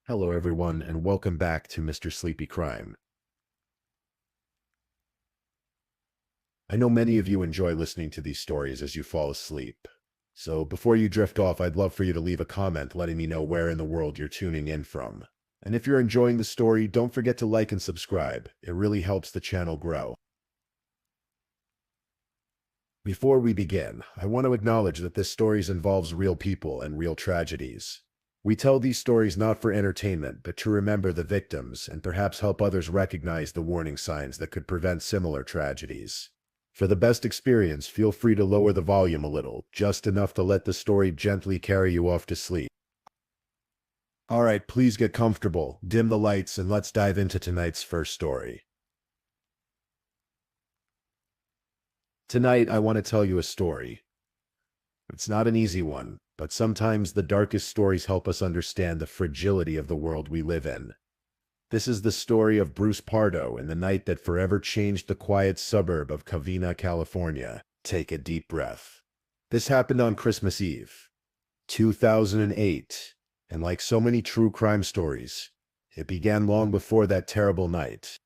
Hello everyone, and welcome back to Mr. Sleepy Crime. I know many of you enjoy listening to these stories as you fall asleep. So before you drift off, I'd love for you to leave a comment letting me know where in the world you're tuning in from. And if you're enjoying the story, don't forget to like and subscribe. It really helps the channel grow. Before we begin, I want to acknowledge that this story involves real people and real tragedies. We tell these stories not for entertainment, but to remember the victims and perhaps help others recognize the warning signs that could prevent similar tragedies. For the best experience, feel free to lower the volume a little, just enough to let the story gently carry you off to sleep. Alright, please get comfortable, dim the lights, and let's dive into tonight's first story. Tonight, I want to tell you a story. It's not an easy one, but sometimes the darkest stories help us understand the fragility of the world we live in. This is the story of Bruce Partardau and the night that forever changed the quiet suburb of Covina, California. Take a deep breath. This happened on Christmas Eve, 2008, and like so many true crime stories, it began long before that terrible night.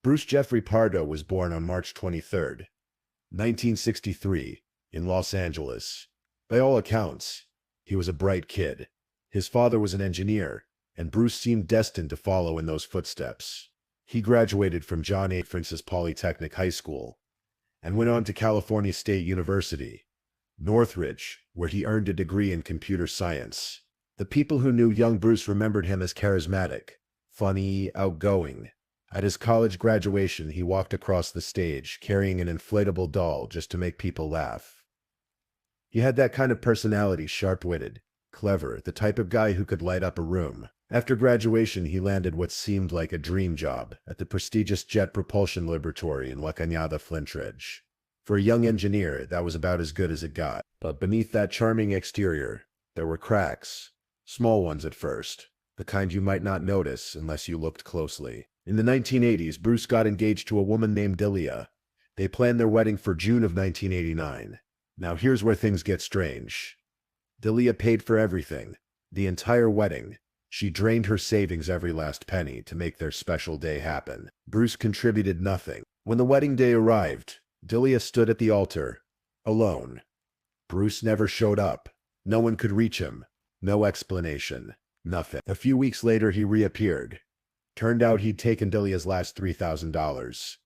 Bruce Jeffrey Partardau was born on March 23, 1963, in Los Angeles. By all accounts, he was a bright kid. His father was an engineer, and Bruce seemed destined to follow in those footsteps. He graduated from John A. Francis Polytechnic High School and went on to California State University, Northridge, where he earned a degree in computer science. The people who knew young Bruce remembered him as charismatic, funny, outgoing. At his college graduation, he walked across the stage, carrying an inflatable doll just to make people laugh. He had that kind of personality, sharp-witted, clever, the type of guy who could light up a room. After graduation, he landed what seemed like a dream job at the prestigious Jet Propulsion Laboratory in La Cañada, Flintridge. For a young engineer, that was about as good as it got. But beneath that charming exterior, there were cracks. Small ones at first, the kind you might not notice unless you looked closely. In the 1980s, Bruce got engaged to a woman named Delia. They planned their wedding for June of 1989. Now here's where things get strange. Delia paid for everything, the entire wedding. She drained her savings every last penny to make their special day happen. Bruce contributed nothing. When the wedding day arrived, Delia stood at the altar, alone. Bruce never showed up. No one could reach him. No explanation. Nothing. A few weeks later, he reappeared. Turned out he'd taken Delia's last $3,000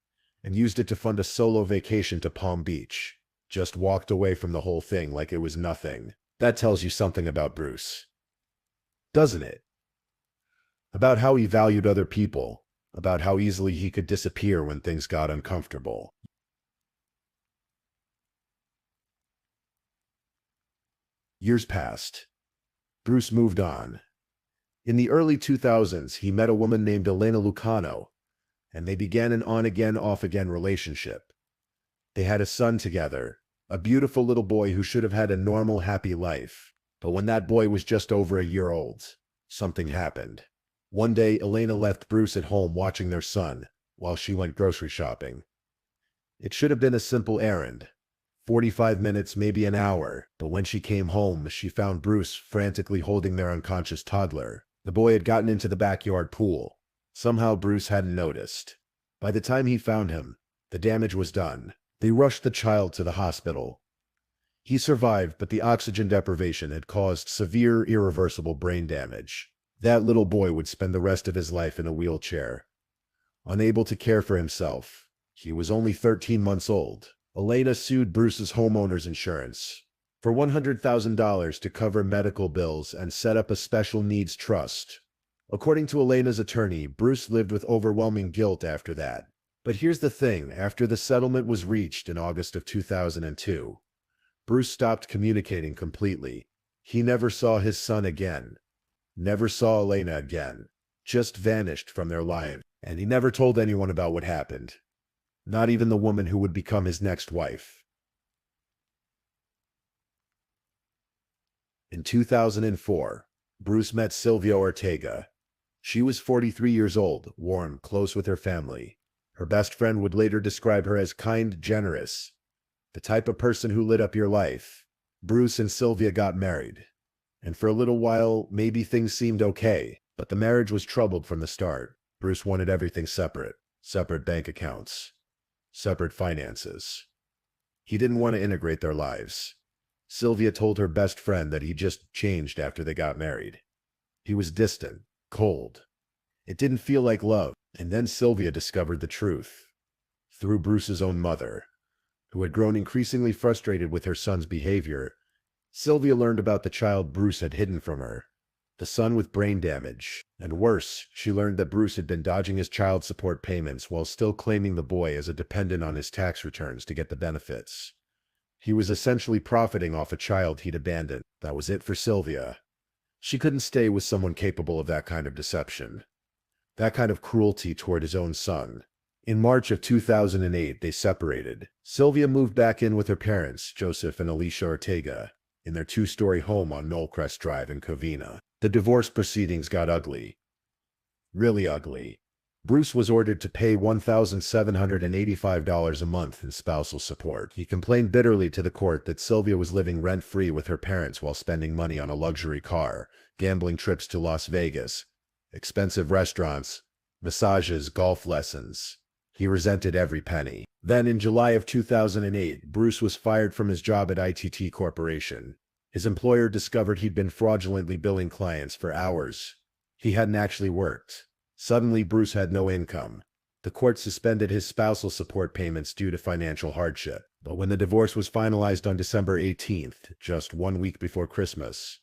and used it to fund a solo vacation to Palm Beach. Just walked away from the whole thing like it was nothing. That tells you something about Bruce, doesn't it? About how he valued other people, about how easily he could disappear when things got uncomfortable. Years passed. Bruce moved on. In the early 2000s, he met a woman named Elena Lucano, and they began an on-again, off-again relationship. They had a son together, a beautiful little boy who should have had a normal, happy life. But when that boy was just over a year old, something happened. One day, Elena left Bruce at home watching their son, while she went grocery shopping. It should have been a simple errand. 45 minutes, maybe an hour, but when she came home, she found Bruce frantically holding their unconscious toddler. The boy had gotten into the backyard pool. Somehow Bruce hadn't noticed. By the time he found him, the damage was done. They rushed the child to the hospital. He survived, but the oxygen deprivation had caused severe, irreversible brain damage. That little boy would spend the rest of his life in a wheelchair. Unable to care for himself. He was only 13 months old. Elena sued Bruce's homeowner's insurance for $100,000 to cover medical bills and set up a special needs trust. According to Elena's attorney, Bruce lived with overwhelming guilt after that. But here's the thing, after the settlement was reached in August of 2002, Bruce stopped communicating completely. He never saw his son again. Never saw Elena again. Just vanished from their lives. And he never told anyone about what happened. Not even the woman who would become his next wife. In 2004, Bruce met Sylvia Ortega. She was 43 years old, warm, close with her family. Her best friend would later describe her as kind, generous, the type of person who lit up your life. Bruce and Sylvia got married, and for a little while, maybe things seemed okay, but the marriage was troubled from the start. Bruce wanted everything separate, separate bank accounts, separate finances. He didn't want to integrate their lives. Sylvia told her best friend that he just changed after they got married. He was distant, cold. It didn't feel like love. And then Sylvia discovered the truth. Through Bruce's own mother, who had grown increasingly frustrated with her son's behavior, Sylvia learned about the child Bruce had hidden from her. The son with brain damage. And worse, she learned that Bruce had been dodging his child support payments while still claiming the boy as a dependent on his tax returns to get the benefits. He was essentially profiting off a child he'd abandoned. That was it for Sylvia. She couldn't stay with someone capable of that kind of deception. That kind of cruelty toward his own son. In March of 2008, they separated. Sylvia moved back in with her parents, Joseph and Alicia Ortega, in their two-story home on Knollcrest Drive in Covina. The divorce proceedings got ugly. Really ugly. Bruce was ordered to pay $1,785 a month in spousal support. He complained bitterly to the court that Sylvia was living rent-free with her parents while spending money on a luxury car, gambling trips to Las Vegas, expensive restaurants, massages, golf lessons. He resented every penny. Then in July of 2008, Bruce was fired from his job at ITT Corporation. His employer discovered he'd been fraudulently billing clients for hours he hadn't actually worked. Suddenly, Bruce had no income. The court suspended his spousal support payments due to financial hardship. But when the divorce was finalized on December 18th, just 1 week before Christmas,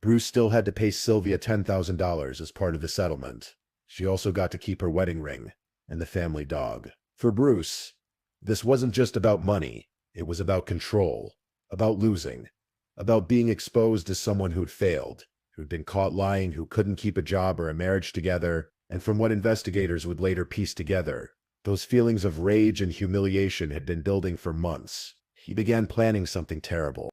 Bruce still had to pay Sylvia $10,000 as part of the settlement. She also got to keep her wedding ring and the family dog. For Bruce, this wasn't just about money. It was about control, about losing, about being exposed as someone who'd failed, who'd been caught lying, who couldn't keep a job or a marriage together. And from what investigators would later piece together, those feelings of rage and humiliation had been building for months. He began planning something terrible.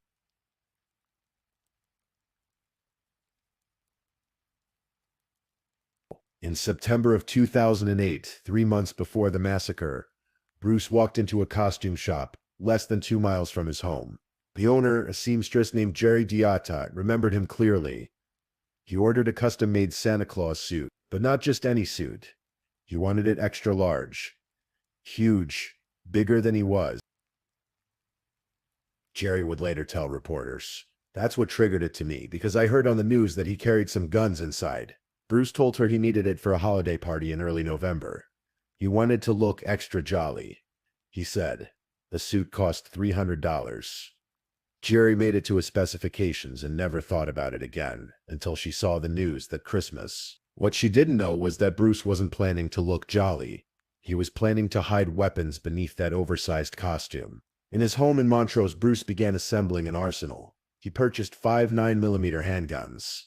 In September of 2008, 3 months before the massacre, Bruce walked into a costume shop less than 2 miles from his home. The owner, a seamstress named Jerry Diata, remembered him clearly. He ordered a custom-made Santa Claus suit, but not just any suit. He wanted it extra large. Huge. Bigger than he was. Jerry would later tell reporters. That's what triggered it to me, because I heard on the news that he carried some guns inside. Bruce told her he needed it for a holiday party in early November. He wanted to look extra jolly. He said, the suit cost $300. Jerry made it to his specifications and never thought about it again, until she saw the news that Christmas. What she didn't know was that Bruce wasn't planning to look jolly. He was planning to hide weapons beneath that oversized costume. In his home in Montrose, Bruce began assembling an arsenal. He purchased 5 9mm handguns.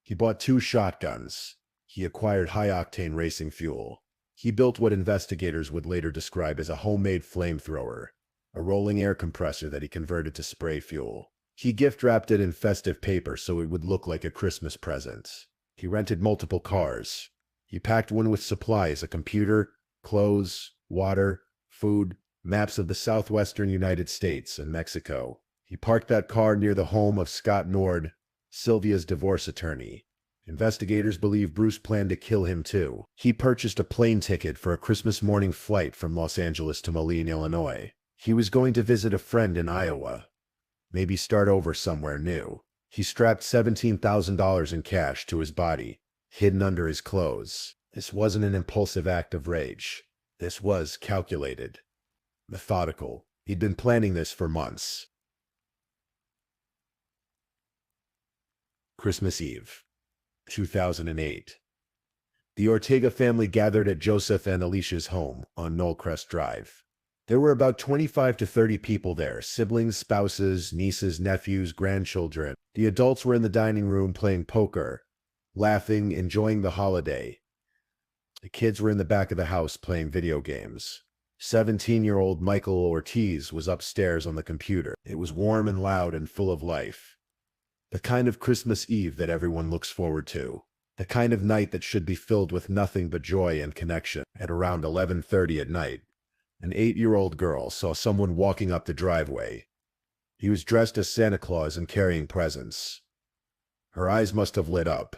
He bought 2 shotguns. He acquired high-octane racing fuel. He built what investigators would later describe as a homemade flamethrower, a rolling air compressor that he converted to spray fuel. He gift-wrapped it in festive paper so it would look like a Christmas present. He rented multiple cars. He packed one with supplies, a computer, clothes, water, food, maps of the southwestern United States and Mexico. He parked that car near the home of Scott Nord, Sylvia's divorce attorney. Investigators believe Bruce planned to kill him too. He purchased a plane ticket for a Christmas morning flight from Los Angeles to Moline, Illinois. He was going to visit a friend in Iowa. Maybe start over somewhere new. He strapped $17,000 in cash to his body, hidden under his clothes. This wasn't an impulsive act of rage. This was calculated, methodical. He'd been planning this for months. Christmas Eve, 2008. The Ortega family gathered at Joseph and Alicia's home on Knollcrest Drive. There were about 25 to 30 people there, siblings, spouses, nieces, nephews, grandchildren. The adults were in the dining room playing poker, laughing, enjoying the holiday. The kids were in the back of the house playing video games. 17-year-old Michael Ortiz was upstairs on the computer. It was warm and loud and full of life. The kind of Christmas Eve that everyone looks forward to. The kind of night that should be filled with nothing but joy and connection. At around 11:30 at night, an 8-year-old girl saw someone walking up the driveway. He was dressed as Santa Claus and carrying presents. Her eyes must have lit up.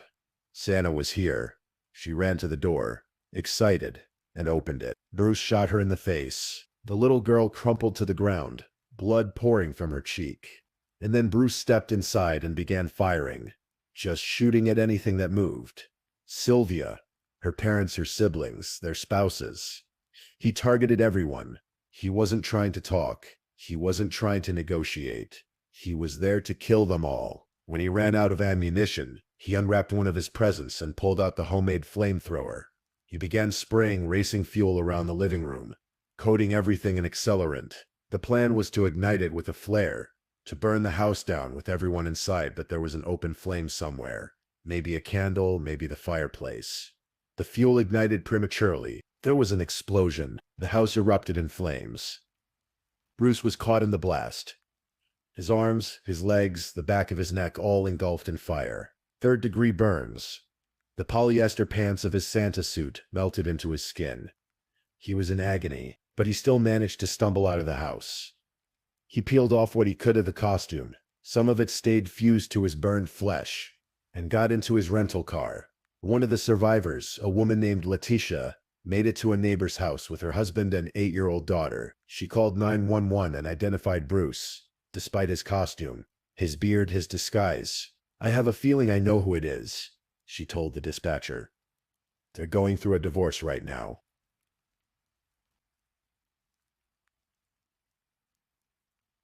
Santa was here. She ran to the door, excited, and opened it. Bruce shot her in the face. The little girl crumpled to the ground, blood pouring from her cheek. And then Bruce stepped inside and began firing, just shooting at anything that moved. Sylvia, her parents, her siblings, their spouses. He targeted everyone. He wasn't trying to talk. He wasn't trying to negotiate. He was there to kill them all. When he ran out of ammunition, he unwrapped one of his presents and pulled out the homemade flamethrower. He began spraying racing fuel around the living room, coating everything in accelerant. The plan was to ignite it with a flare, to burn the house down with everyone inside, but there was an open flame somewhere. Maybe a candle, maybe the fireplace. The fuel ignited prematurely. There was an explosion. The house erupted in flames. Bruce was caught in the blast. His arms, his legs, the back of his neck all engulfed in fire. Third-degree burns. The polyester pants of his Santa suit melted into his skin. He was in agony, but he still managed to stumble out of the house. He peeled off what he could of the costume. Some of it stayed fused to his burned flesh, and got into his rental car. One of the survivors, a woman named Letitia, made it to a neighbor's house with her husband and 8-year-old daughter. She called 911 and identified Bruce, despite his costume, his beard, his disguise. "I have a feeling I know who it is," she told the dispatcher. "They're going through a divorce right now."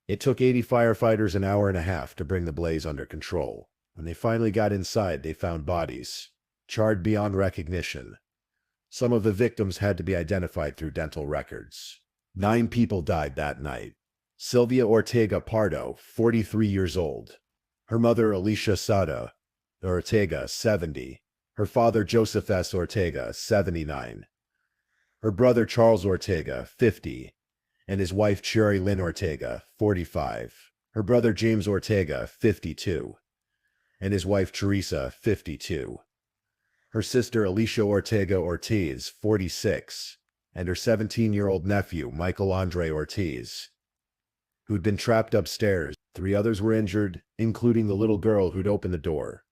It took 80 firefighters an hour and a half to bring the blaze under control. When they finally got inside, they found bodies, charred beyond recognition. Some of the victims had to be identified through dental records. 9 people died that night. Sylvia Ortega Pardo, 43 years old. Her mother, Alicia Sada Ortega, 70. Her father, Joseph S. Ortega, 79. Her brother, Charles Ortega, 50. And his wife, Cherry Lynn Ortega, 45. Her brother, James Ortega, 52. And his wife, Teresa, 52. Her sister, Alicia Ortega Ortiz, 46. And her 17-year-old nephew, Michael Andre Ortiz, who'd been trapped upstairs. 3 others were injured, including the little girl who'd opened the door.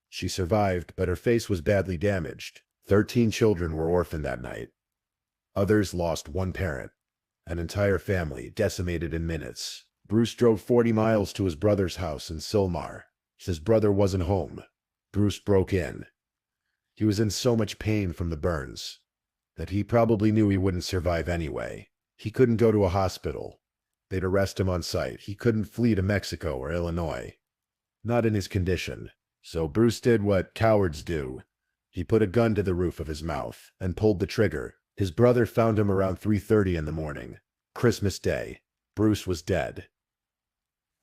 She survived, but her face was badly damaged. 13 children were orphaned that night. Others lost one parent. An entire family decimated in minutes. Bruce drove 40 miles to his brother's house in Sylmar. His brother wasn't home. Bruce broke in. He was in so much pain from the burns that he probably knew he wouldn't survive anyway. He couldn't go to a hospital. They'd arrest him on sight. He couldn't flee to Mexico or Illinois. Not in his condition. So Bruce did what cowards do. He put a gun to the roof of his mouth and pulled the trigger. His brother found him around 3:30 in the morning. Christmas Day. Bruce was dead.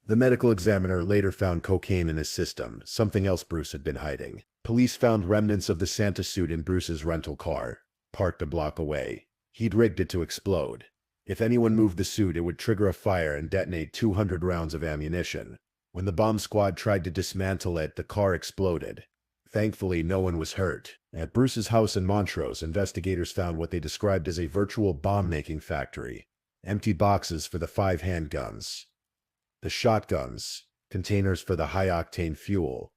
The medical examiner later found cocaine in his system, something else Bruce had been hiding. Police found remnants of the Santa suit in Bruce's rental car, parked a block away. He'd rigged it to explode. If anyone moved the suit, it would trigger a fire and detonate 200 rounds of ammunition. When the bomb squad tried to dismantle it, the car exploded. Thankfully, no one was hurt. At Bruce's house in Montrose, investigators found what they described as a virtual bomb-making factory. Empty boxes for the 5 handguns. The shotguns, containers for the high-octane fuel.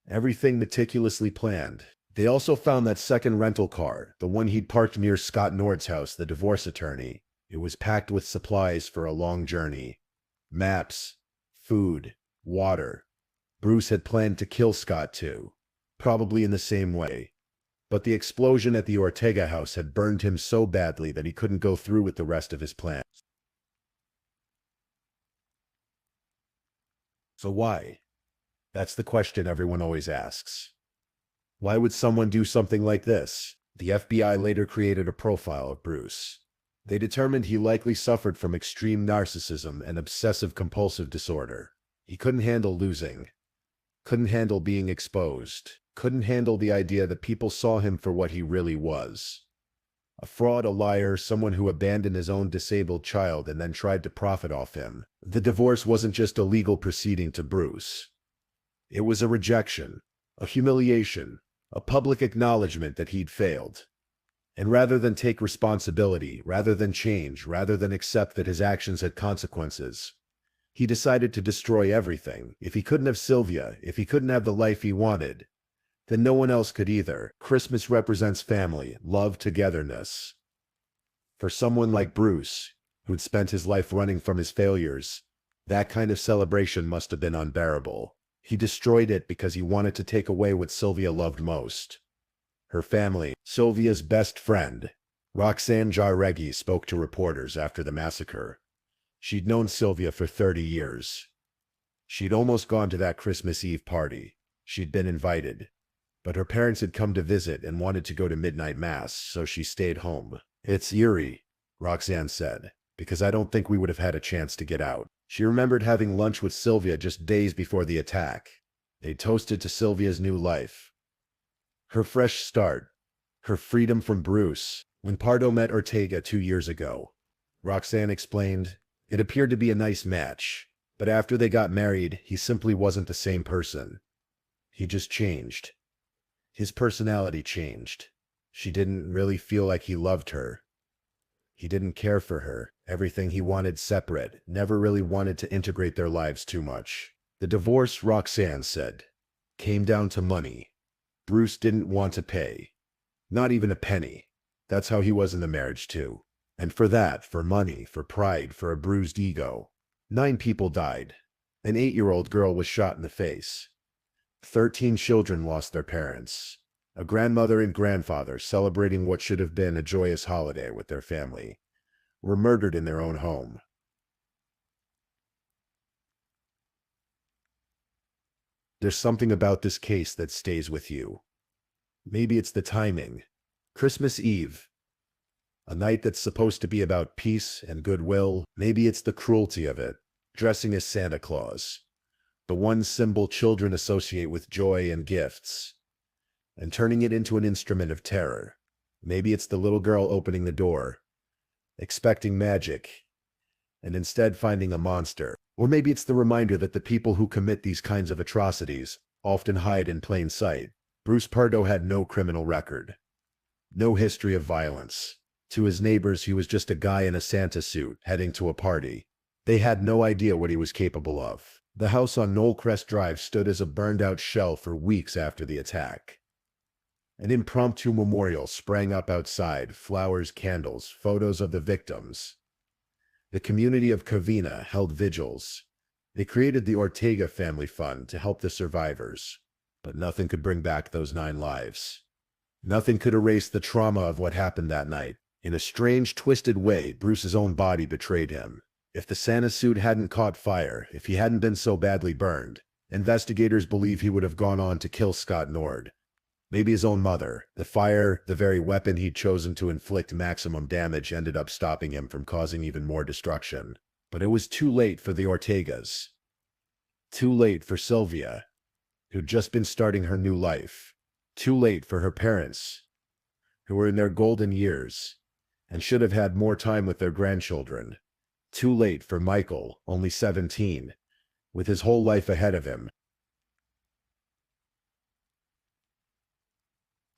Everything meticulously planned. They also found that second rental car, the one he'd parked near Scott Nord's house, the divorce attorney. It was packed with supplies for a long journey. Maps, food, water. Bruce had planned to kill Scott too, probably in the same way. But the explosion at the Ortega house had burned him so badly that he couldn't go through with the rest of his plans. So why? That's the question everyone always asks. Why would someone do something like this? The FBI later created a profile of Bruce. They determined he likely suffered from extreme narcissism and obsessive-compulsive disorder. He couldn't handle losing. Couldn't handle being exposed. Couldn't handle the idea that people saw him for what he really was. A fraud, a liar, someone who abandoned his own disabled child and then tried to profit off him. The divorce wasn't just a legal proceeding to Bruce. It was a rejection, a humiliation, a public acknowledgement that he'd failed. And rather than take responsibility, rather than change, rather than accept that his actions had consequences, He decided to destroy everything. If he couldn't have Sylvia, if he couldn't have the life he wanted, then no one else could either. Christmas represents family, love, togetherness. For someone like Bruce, who'd spent his life running from his failures, that kind of celebration must have been unbearable. He destroyed it because he wanted to take away what Sylvia loved most. Her family. Sylvia's best friend, Roxanne Jareggi, spoke to reporters after the massacre. She'd known Sylvia for 30 years. She'd almost gone to that Christmas Eve party. She'd been invited. But her parents had come to visit and wanted to go to midnight mass, so she stayed home. "It's eerie," Roxanne said, "because I don't think we would have had a chance to get out." She remembered having lunch with Sylvia just days before the attack. They toasted to Sylvia's new life. Her fresh start. Her freedom from Bruce. When Pardo met Ortega 2 years ago, Roxanne explained, it appeared to be a nice match, but after they got married, he simply wasn't the same person. He just changed. His personality changed. She didn't really feel like he loved her. He didn't care for her. Everything he wanted separate, never really wanted to integrate their lives too much. The divorce, Roxanne said, came down to money. Bruce didn't want to pay. Not even a penny. That's how he was in the marriage too. And for that, for money, for pride, for a bruised ego. 9 people died. An 8-year-old girl was shot in the face. 13 children lost their parents. A grandmother and grandfather, celebrating what should have been a joyous holiday with their family, were murdered in their own home. There's something about this case that stays with you. Maybe it's the timing. Christmas Eve, a night that's supposed to be about peace and goodwill. Maybe it's the cruelty of it, dressing as Santa Claus, the one symbol children associate with joy and gifts, and turning it into an instrument of terror. Maybe it's the little girl opening the door, expecting magic, and instead finding a monster. Or maybe it's the reminder that the people who commit these kinds of atrocities often hide in plain sight. Bruce Partardau had no criminal record, no history of violence. To his neighbors, he was just a guy in a Santa suit heading to a party. They had no idea what he was capable of. The house on Knollcrest Drive stood as a burned-out shell for weeks after the attack. An impromptu memorial sprang up outside, flowers, candles, photos of the victims. The community of Covina held vigils. They created the Ortega Family Fund to help the survivors. But nothing could bring back those 9 lives. Nothing could erase the trauma of what happened that night. In a strange, twisted way, Bruce's own body betrayed him. If the Santa suit hadn't caught fire, if he hadn't been so badly burned, investigators believe he would have gone on to kill Scott Nord. Maybe his own mother. The fire, the very weapon he'd chosen to inflict maximum damage, ended up stopping him from causing even more destruction. But it was too late for the Ortegas. Too late for Sylvia, who'd just been starting her new life. Too late for her parents, who were in their golden years, and should have had more time with their grandchildren. Too late for Michael, only 17, with his whole life ahead of him.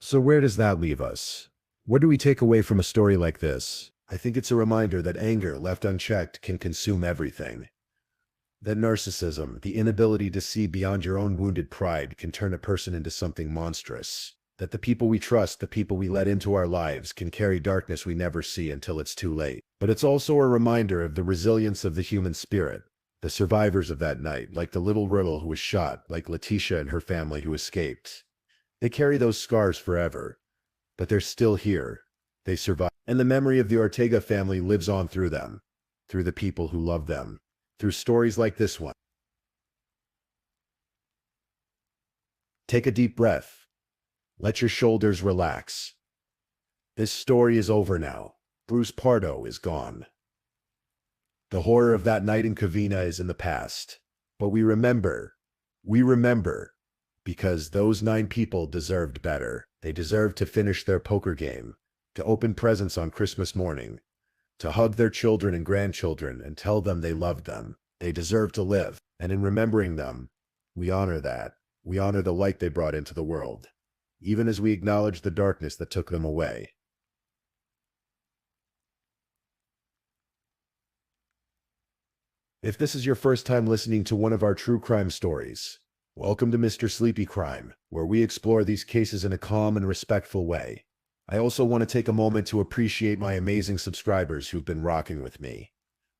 So where does that leave us? What do we take away from a story like this? I think it's a reminder that anger, left unchecked, can consume everything. That narcissism, the inability to see beyond your own wounded pride, can turn a person into something monstrous. That the people we trust, the people we let into our lives, can carry darkness we never see until it's too late. But it's also a reminder of the resilience of the human spirit. The survivors of that night, like the little girl who was shot, like Letitia and her family who escaped. They carry those scars forever, but they're still here. They survive. And the memory of the Ortega family lives on through them, through the people who love them, through stories like this one. Take a deep breath. Let your shoulders relax. This story is over now. Bruce Partardau is gone. The horror of that night in Covina is in the past. But we remember, because those 9 people deserved better. They deserved to finish their poker game, to open presents on Christmas morning, to hug their children and grandchildren and tell them they loved them. They deserve to live. And in remembering them, we honor that. We honor the light they brought into the world, even as we acknowledge the darkness that took them away. If this is your first time listening to one of our true crime stories, welcome to Mr. Sleepy Crime, where we explore these cases in a calm and respectful way. I also want to take a moment to appreciate my amazing subscribers who've been rocking with me.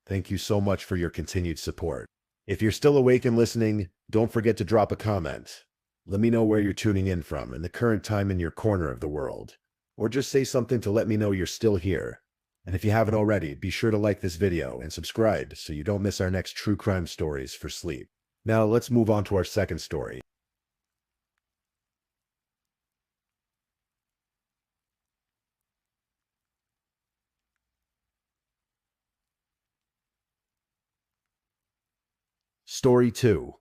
Thank you so much for your continued support. If you're still awake and listening, don't forget to drop a comment. Let me know where you're tuning in from and the current time in your corner of the world. Or just say something to let me know you're still here. And if you haven't already, be sure to like this video and subscribe so you don't miss our next true crime stories for sleep. Now let's move on to our second story. Story 2.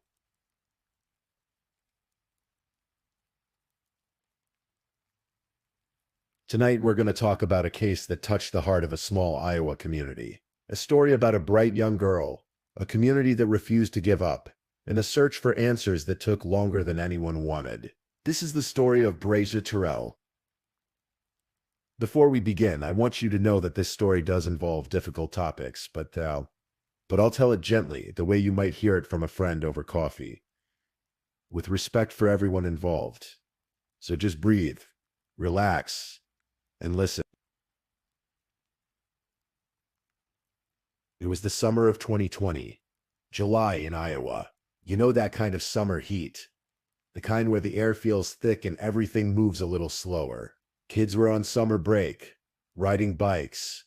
Tonight we're going to talk about a case that touched the heart of a small Iowa community. A story about a bright young girl, a community that refused to give up, and a search for answers that took longer than anyone wanted. This is the story of Braza Terrell. Before we begin, I want you to know that this story does involve difficult topics, but I'll tell it gently, the way you might hear it from a friend over coffee, with respect for everyone involved. So just breathe, relax, and listen. It was the summer of 2020, July in Iowa. You know that kind of summer heat, the kind where the air feels thick and everything moves a little slower. Kids were on summer break, riding bikes,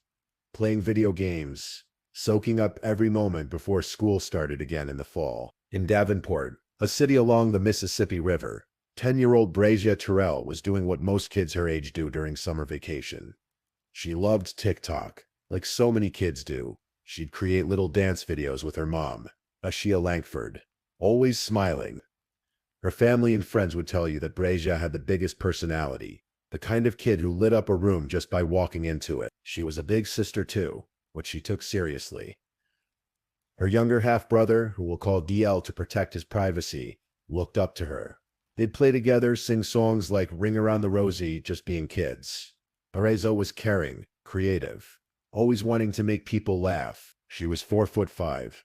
playing video games, soaking up every moment before school started again in the fall. In Davenport, a city along the Mississippi River, 10-year-old Braza Terrell was doing what most kids her age do during summer vacation. She loved TikTok, like so many kids do. She'd create little dance videos with her mom, Ashia Langford, always smiling. Her family and friends would tell you that Braza had the biggest personality, the kind of kid who lit up a room just by walking into it. She was a big sister too, which she took seriously. Her younger half-brother, who we'll call DL to protect his privacy, looked up to her. They'd play together, sing songs like Ring Around the Rosie, just being kids. Braza was caring, creative, always wanting to make people laugh. She was 4'5",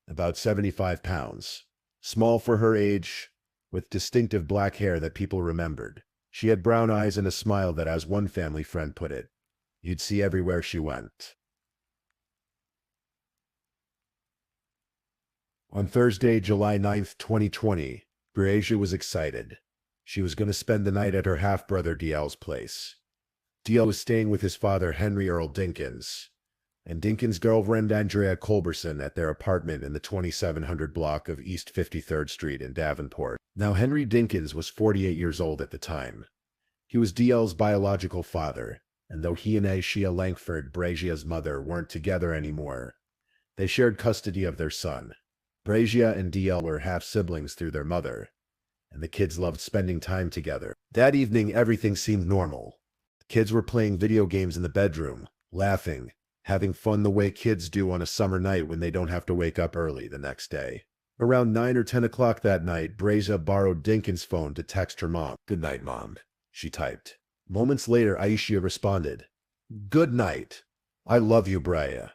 about 75 pounds, small for her age, with distinctive black hair that people remembered. She had brown eyes and a smile that, as one family friend put it, you'd see everywhere she went. On Thursday, July 9th, 2020, Braza was excited. She was going to spend the night at her half-brother DL's place. DL was staying with his father, Henry Earl Dinkins, and Dinkins' girlfriend, Andrea Culberson, at their apartment in the 2700 block of East 53rd Street in Davenport. Now, Henry Dinkins was 48 years old at the time. He was DL's biological father, and though he and Ashia Langford, Braza's mother, weren't together anymore, they shared custody of their son. Braza and DL were half-siblings through their mother, and the kids loved spending time together. That evening, everything seemed normal. The kids were playing video games in the bedroom, laughing, having fun the way kids do on a summer night when they don't have to wake up early the next day. Around 9 or 10 o'clock that night, Braza borrowed Dinkins' phone to text her mom. "Good night, Mom," she typed. Moments later, Aishia responded, "Good night. I love you, Braza.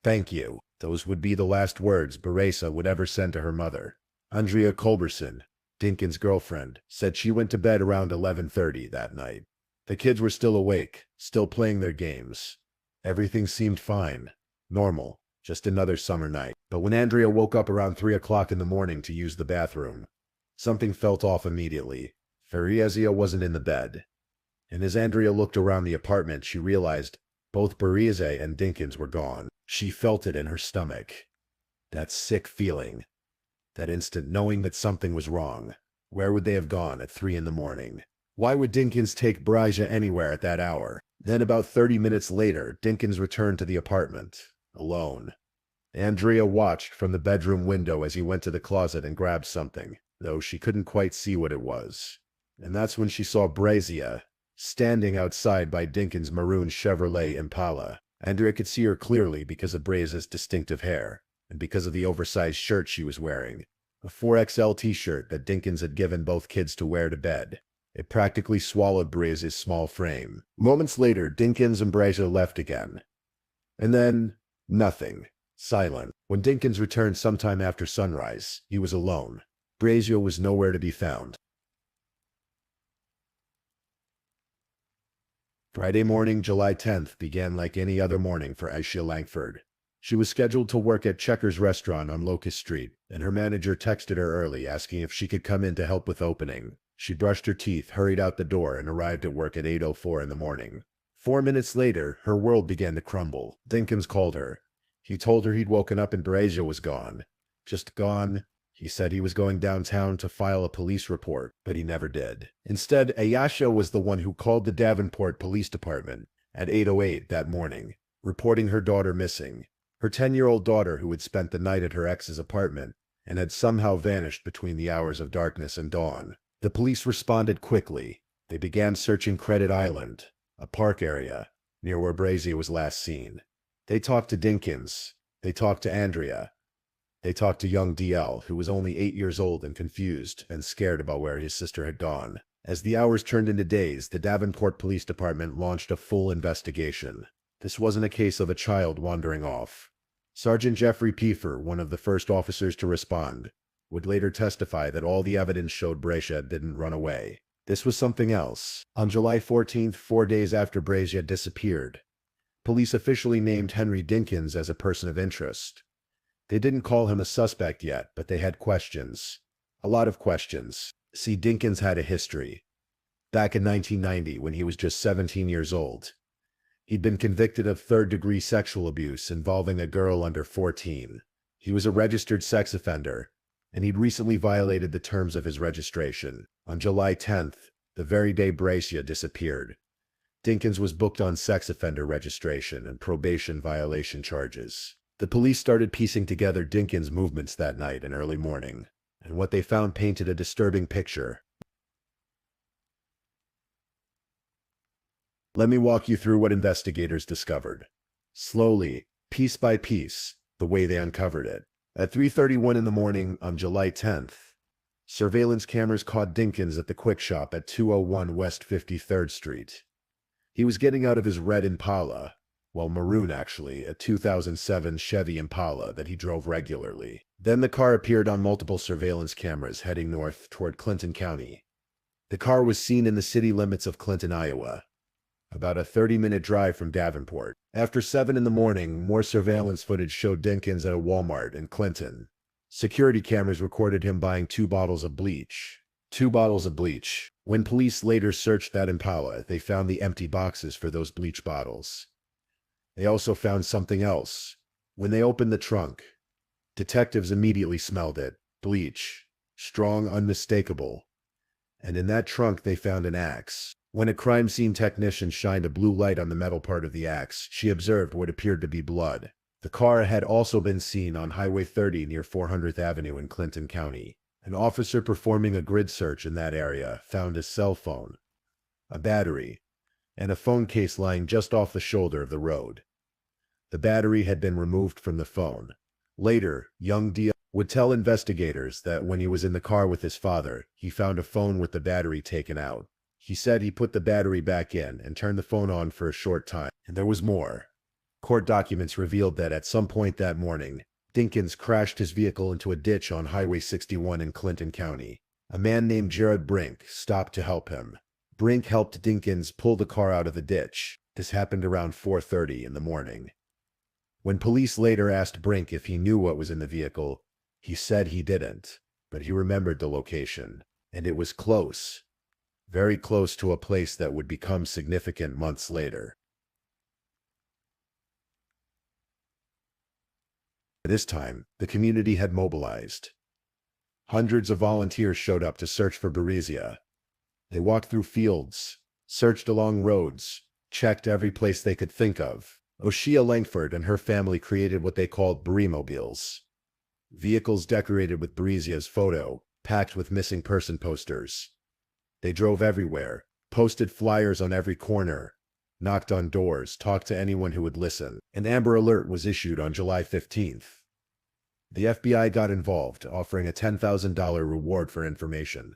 Thank you." Those would be the last words Braza would ever send to her mother. Andrea Culberson, Dinkins' girlfriend, said she went to bed around 11:30 that night. The kids were still awake, still playing their games. Everything seemed fine, normal, just another summer night. But when Andrea woke up around 3 o'clock in the morning to use the bathroom, something felt off immediately. Braza wasn't in the bed. And as Andrea looked around the apartment, she realized both Braza and Dinkins were gone. She felt it in her stomach. That sick feeling. That instant knowing that something was wrong. Where would they have gone at 3 in the morning? Why would Dinkins take Braza anywhere at that hour? Then about 30 minutes later, Dinkins returned to the apartment, alone. Andrea watched from the bedroom window as he went to the closet and grabbed something, though she couldn't quite see what it was. And that's when she saw Braza, standing outside by Dinkins' maroon Chevrolet Impala. Andrea could see her clearly because of Braza's distinctive hair, and because of the oversized shirt she was wearing, a 4XL t-shirt that Dinkins had given both kids to wear to bed. It practically swallowed Braza's small frame. Moments later, Dinkins and Braza left again. And then, nothing. silent. When Dinkins returned sometime after sunrise, he was alone. Braza was nowhere to be found. Friday morning, July 10th, began like any other morning for Aisha Langford. She was scheduled to work at Checkers restaurant on Locust Street, and her manager texted her early asking if she could come in to help with opening. She brushed her teeth, hurried out the door, and arrived at work at 8:04 in the morning. 4 minutes later, her world began to crumble. Dinkins called her. He told her he'd woken up and Braza was gone. Just gone. He said he was going downtown to file a police report, but he never did. Instead, Ayesha was the one who called the Davenport Police Department at 8:08 that morning, reporting her daughter missing. Her 10-year-old daughter who had spent the night at her ex's apartment and had somehow vanished between the hours of darkness and dawn. The police responded quickly. They began searching Credit Island, a park area near where Braza was last seen. They talked to Dinkins. They talked to Andrea. They talked to young DL, who was only 8 years old and confused and scared about where his sister had gone. As the hours turned into days, the Davenport Police Department launched a full investigation. This wasn't a case of a child wandering off. Sergeant Jeffrey Pfeiffer, one of the first officers to respond, would later testify that all the evidence showed Braza didn't run away. This was something else. On July 14th, 4 days after Braza disappeared, police officially named Henry Dinkins as a person of interest. They didn't call him a suspect yet, but they had questions. A lot of questions. See, Dinkins had a history. Back in 1990, when he was just 17 years old, he'd been convicted of third-degree sexual abuse involving a girl under 14. He was a registered sex offender, and he'd recently violated the terms of his registration. On July 10th, the very day Braza disappeared, Dinkins was booked on sex offender registration and probation violation charges. The police started piecing together Dinkins' movements that night and early morning, and what they found painted a disturbing picture. Let me walk you through what investigators discovered. Slowly, piece by piece, the way they uncovered it. At 3:31 in the morning on July 10th, surveillance cameras caught Dinkins at the Quick Shop at 201 West 53rd Street. He was getting out of his red Impala, well, maroon actually, a 2007 Chevy Impala that he drove regularly. Then the car appeared on multiple surveillance cameras heading north toward Clinton County. The car was seen in the city limits of Clinton, Iowa, about a 30-minute drive from Davenport. After 7 in the morning, more surveillance footage showed Dinkins at a Walmart in Clinton. Security cameras recorded him buying 2 bottles of bleach. 2 bottles of bleach. When police later searched that Impala, they found the empty boxes for those bleach bottles. They also found something else. When they opened the trunk, detectives immediately smelled it. Bleach. Strong, unmistakable. And in that trunk they found an axe. When a crime scene technician shined a blue light on the metal part of the axe, she observed what appeared to be blood. The car had also been seen on Highway 30 near 400th Avenue in Clinton County. An officer performing a grid search in that area found a cell phone, a battery, and a phone case lying just off the shoulder of the road. The battery had been removed from the phone. Later, young D would tell investigators that when he was in the car with his father, he found a phone with the battery taken out. He said he put the battery back in and turned the phone on for a short time, and there was more. Court documents revealed that at some point that morning, Dinkins crashed his vehicle into a ditch on Highway 61 in Clinton County. A man named Jared Brink stopped to help him. Brink helped Dinkins pull the car out of the ditch. This happened around 4:30 in the morning. When police later asked Brink if he knew what was in the vehicle, he said he didn't, but he remembered the location, and it was close. Very close to a place that would become significant months later. This time, the community had mobilized. Hundreds of volunteers showed up to search for Braza. They walked through fields, searched along roads, checked every place they could think of. Oshia Langford and her family created what they called Bramobiles. Vehicles decorated with Braza's photo, packed with missing person posters. They drove everywhere, posted flyers on every corner, knocked on doors, talked to anyone who would listen. An Amber Alert was issued on July 15th. The FBI got involved, offering a $10,000 reward for information.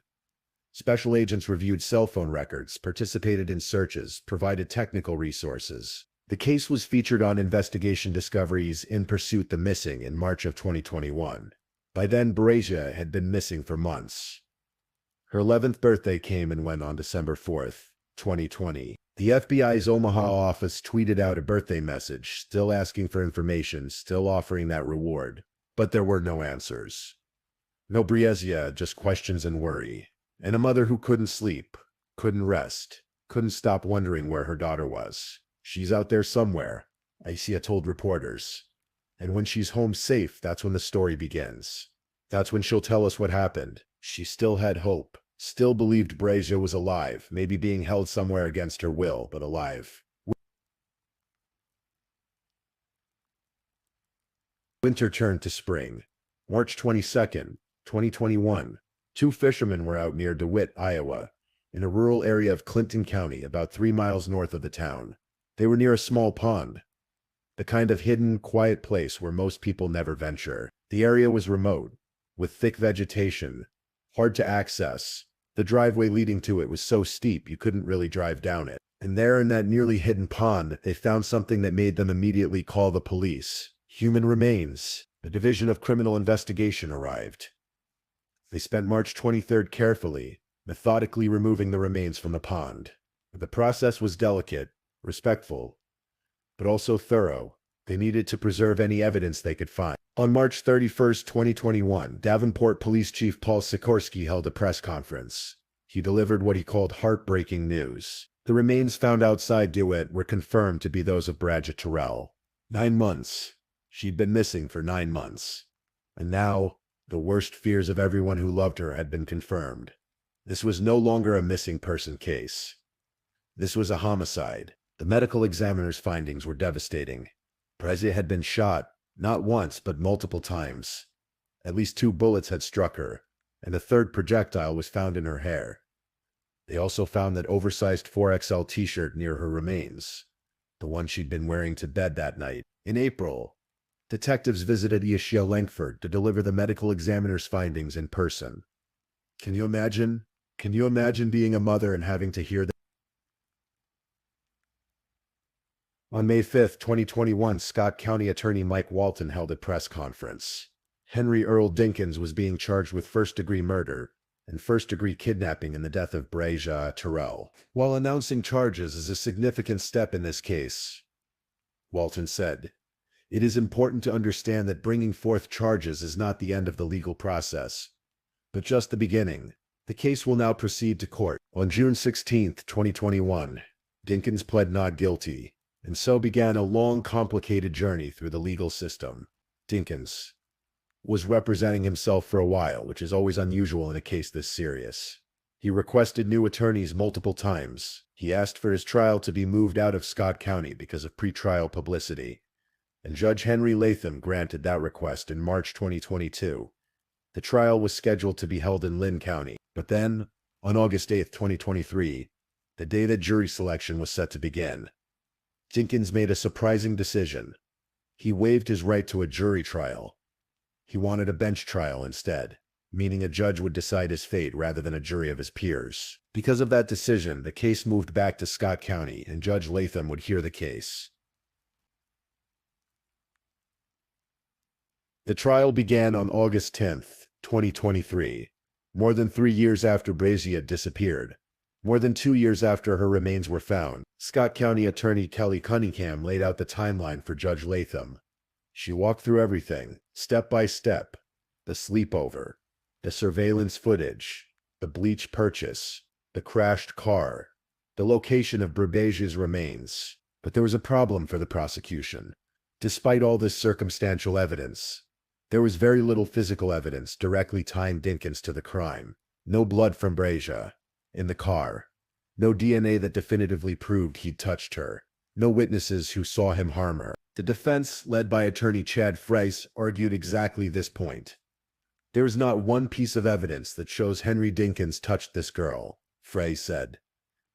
Special agents reviewed cell phone records, participated in searches, provided technical resources. The case was featured on Investigation Discovery's In Pursuit: The Missing in March of 2021. By then, Braza had been missing for months. Her 11th birthday came and went on December 4th, 2020. The FBI's Omaha office tweeted out a birthday message, still asking for information, still offering that reward. But there were no answers. No Braza, just questions and worry. And a mother who couldn't sleep, couldn't rest, couldn't stop wondering where her daughter was. She's out there somewhere, Isia told reporters. And when she's home safe, that's when the story begins. That's when she'll tell us what happened. She still had hope, still believed Braza was alive, maybe being held somewhere against her will, but alive. Winter turned to spring. March 22nd, 2021. Two fishermen were out near DeWitt, Iowa, in a rural area of Clinton County, about 3 miles north of the town. They were near a small pond, the kind of hidden, quiet place where most people never venture. The area was remote, with thick vegetation, hard to access. The driveway leading to it was so steep you couldn't really drive down it. And there in that nearly hidden pond, they found something that made them immediately call the police. Human remains. The Division of Criminal Investigation arrived. They spent March 23rd carefully, methodically removing the remains from the pond. The process was delicate, respectful, but also thorough. They needed to preserve any evidence they could find. On March 31st, 2021, Davenport Police Chief Paul Sikorsky held a press conference. He delivered what he called heartbreaking news. The remains found outside DeWitt were confirmed to be those of Braza Terrell. 9 months. She'd been missing for 9 months. And now, the worst fears of everyone who loved her had been confirmed. This was no longer a missing person case. This was a homicide. The medical examiner's findings were devastating. Braza had been shot, not once but multiple times. At least 2 bullets had struck her, and a third projectile was found in her hair. They also found that oversized 4XL t-shirt near her remains, the one she'd been wearing to bed that night. In April, detectives visited Isia Langford to deliver the medical examiner's findings in person. Can you imagine? Can you imagine being a mother and having to hear that? On May 5, 2021, Scott County Attorney Mike Walton held a press conference. Henry Earl Dinkins was being charged with first-degree murder and first-degree kidnapping in the death of Braza Terrell. While announcing charges is a significant step in this case, Walton said, "It is important to understand that bringing forth charges is not the end of the legal process, but just the beginning. The case will now proceed to court." On June 16, 2021, Dinkins pled not guilty, and so began a long, complicated journey through the legal system. Dinkins was representing himself for a while, which is always unusual in a case this serious. He requested new attorneys multiple times. He asked for his trial to be moved out of Scott County because of pretrial publicity, and Judge Henry Latham granted that request in March 2022. The trial was scheduled to be held in Lynn County, but then, on August 8, 2023, the day that jury selection was set to begin, Dinkins made a surprising decision. He waived his right to a jury trial. He wanted a bench trial instead, meaning a judge would decide his fate rather than a jury of his peers. Because of that decision, the case moved back to Scott County, and Judge Latham would hear the case. The trial began on August 10, 2023, more than 3 years after Braza had disappeared. More than 2 years after her remains were found. Scott County Attorney Kelly Cunningham laid out the timeline for Judge Latham. She walked through everything, step by step: the sleepover, the surveillance footage, the bleach purchase, the crashed car, the location of Braza's remains. But there was a problem for the prosecution. Despite all this circumstantial evidence, there was very little physical evidence directly tying Dinkins to the crime. No blood from Braza in the car. No DNA that definitively proved he'd touched her. No witnesses who saw him harm her. The defense, led by attorney Chad Freis, argued exactly this point. There is not one piece of evidence that shows Henry Dinkins touched this girl, Freis said.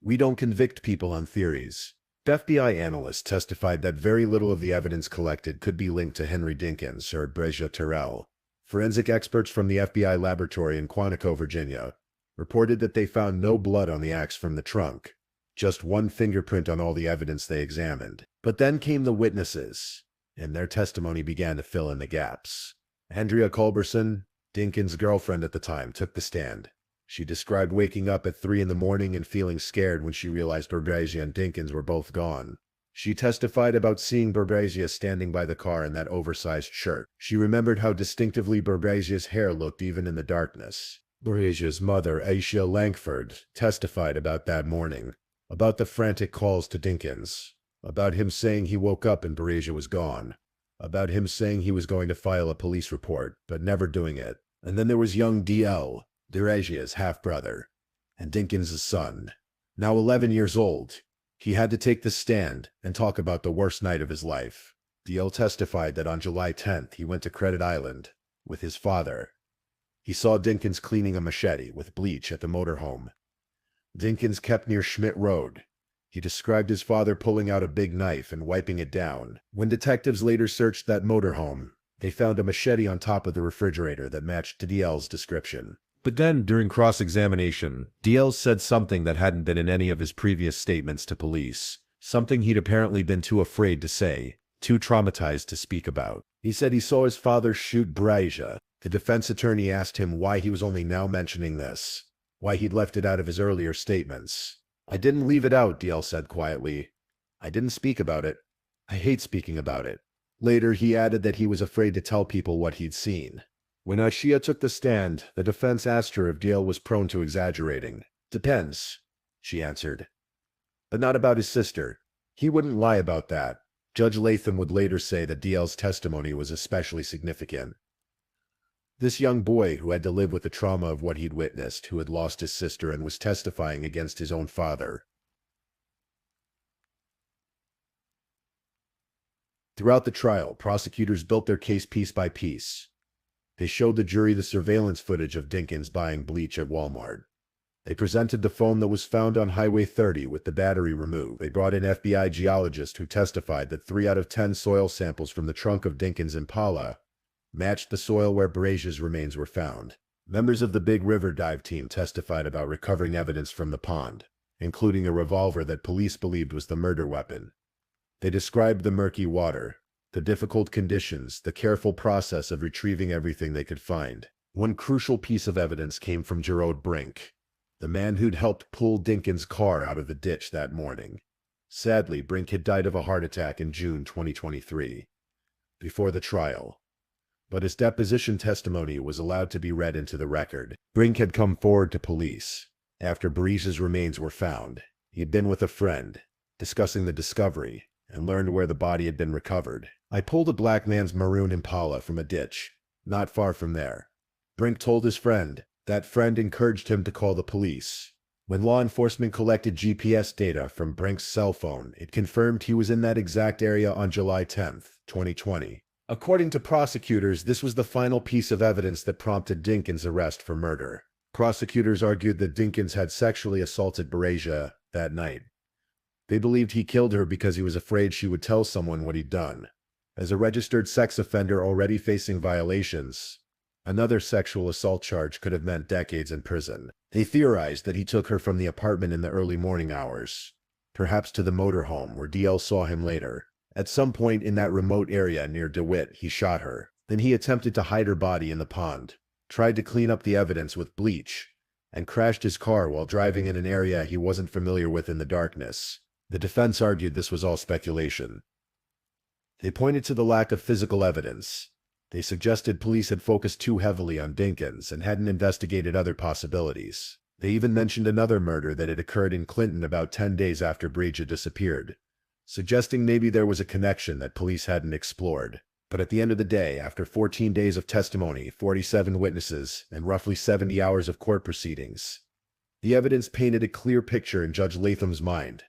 We don't convict people on theories. FBI analysts testified that very little of the evidence collected could be linked to Henry Dinkins or Braza Terrell. Forensic experts from the FBI laboratory in Quantico, Virginia, reported that they found no blood on the axe from the trunk, Just one fingerprint on all the evidence they examined. But then came the witnesses, and their testimony began to fill in the gaps. Andrea Culberson, Dinkins' girlfriend at the time, took the stand. She described waking up at 3 in the morning and feeling scared when she realized Braza and Dinkins were both gone. She testified about seeing Braza standing by the car in that oversized shirt. She remembered how distinctively Braza's hair looked even in the darkness. Braza's mother, Aisha Langford, testified about that morning, about the frantic calls to Dinkins, about him saying he woke up and Braza was gone, about him saying he was going to file a police report, but never doing it. And then there was young D.L., Braza's half-brother, and Dinkins' son, now 11 years old. He had to take the stand and talk about the worst night of his life. D.L. testified that on July 10th he went to Credit Island with his father. He saw Dinkins cleaning a machete with bleach at the motorhome. Dinkins kept near Schmidt Road. He described his father pulling out a big knife and wiping it down. When detectives later searched that motorhome, they found a machete on top of the refrigerator that matched D.L.'s description. But then, during cross-examination, D.L. said something that hadn't been in any of his previous statements to police, something he'd apparently been too afraid to say, too traumatized to speak about. He said he saw his father shoot Braza. The defense attorney asked him why he was only now mentioning this, why he'd left it out of his earlier statements. "I didn't leave it out," D.L. said quietly. "I didn't speak about it. I hate speaking about it." Later, he added that he was afraid to tell people what he'd seen. When Aisha took the stand, the defense asked her if D.L. was prone to exaggerating. "Depends," she answered. "But not about his sister. He wouldn't lie about that." Judge Latham would later say that D.L.'s testimony was especially significant. This young boy who had to live with the trauma of what he'd witnessed, who had lost his sister and was testifying against his own father. Throughout the trial, prosecutors built their case piece by piece. They showed the jury the surveillance footage of Dinkins buying bleach at Walmart. They presented the foam that was found on Highway 30 with the battery removed. They brought in FBI geologists who testified that 3 out of 10 soil samples from the trunk of Dinkins' Impala matched the soil where Braza's remains were found. Members of the Big River dive team testified about recovering evidence from the pond, including a revolver that police believed was the murder weapon. They described the murky water, the difficult conditions, the careful process of retrieving everything they could find. One crucial piece of evidence came from Gerard Brink, the man who'd helped pull Dinkins' car out of the ditch that morning. Sadly, Brink had died of a heart attack in June 2023, before the trial. But his deposition testimony was allowed to be read into the record. Brink had come forward to police after Braza's remains were found. He had been with a friend, discussing the discovery, and learned where the body had been recovered. "I pulled a black man's maroon Impala from a ditch, not far from there," Brink told his friend. That friend encouraged him to call the police. When law enforcement collected GPS data from Brink's cell phone, it confirmed he was in that exact area on July 10th, 2020. According to prosecutors, this was the final piece of evidence that prompted Dinkins' arrest for murder. Prosecutors argued that Dinkins had sexually assaulted Braza that night. They believed he killed her because he was afraid she would tell someone what he'd done. As a registered sex offender already facing violations, another sexual assault charge could have meant decades in prison. They theorized that he took her from the apartment in the early morning hours, perhaps to the motorhome where D.L. saw him later. At some point in that remote area near DeWitt, he shot her. Then he attempted to hide her body in the pond, tried to clean up the evidence with bleach, and crashed his car while driving in an area he wasn't familiar with in the darkness. The defense argued this was all speculation. They pointed to the lack of physical evidence. They suggested police had focused too heavily on Dinkins and hadn't investigated other possibilities. They even mentioned another murder that had occurred in Clinton about 10 days after Braza disappeared, suggesting maybe there was a connection that police hadn't explored. But at the end of the day, after 14 days of testimony, 47 witnesses, and roughly 70 hours of court proceedings, the evidence painted a clear picture in Judge Latham's mind.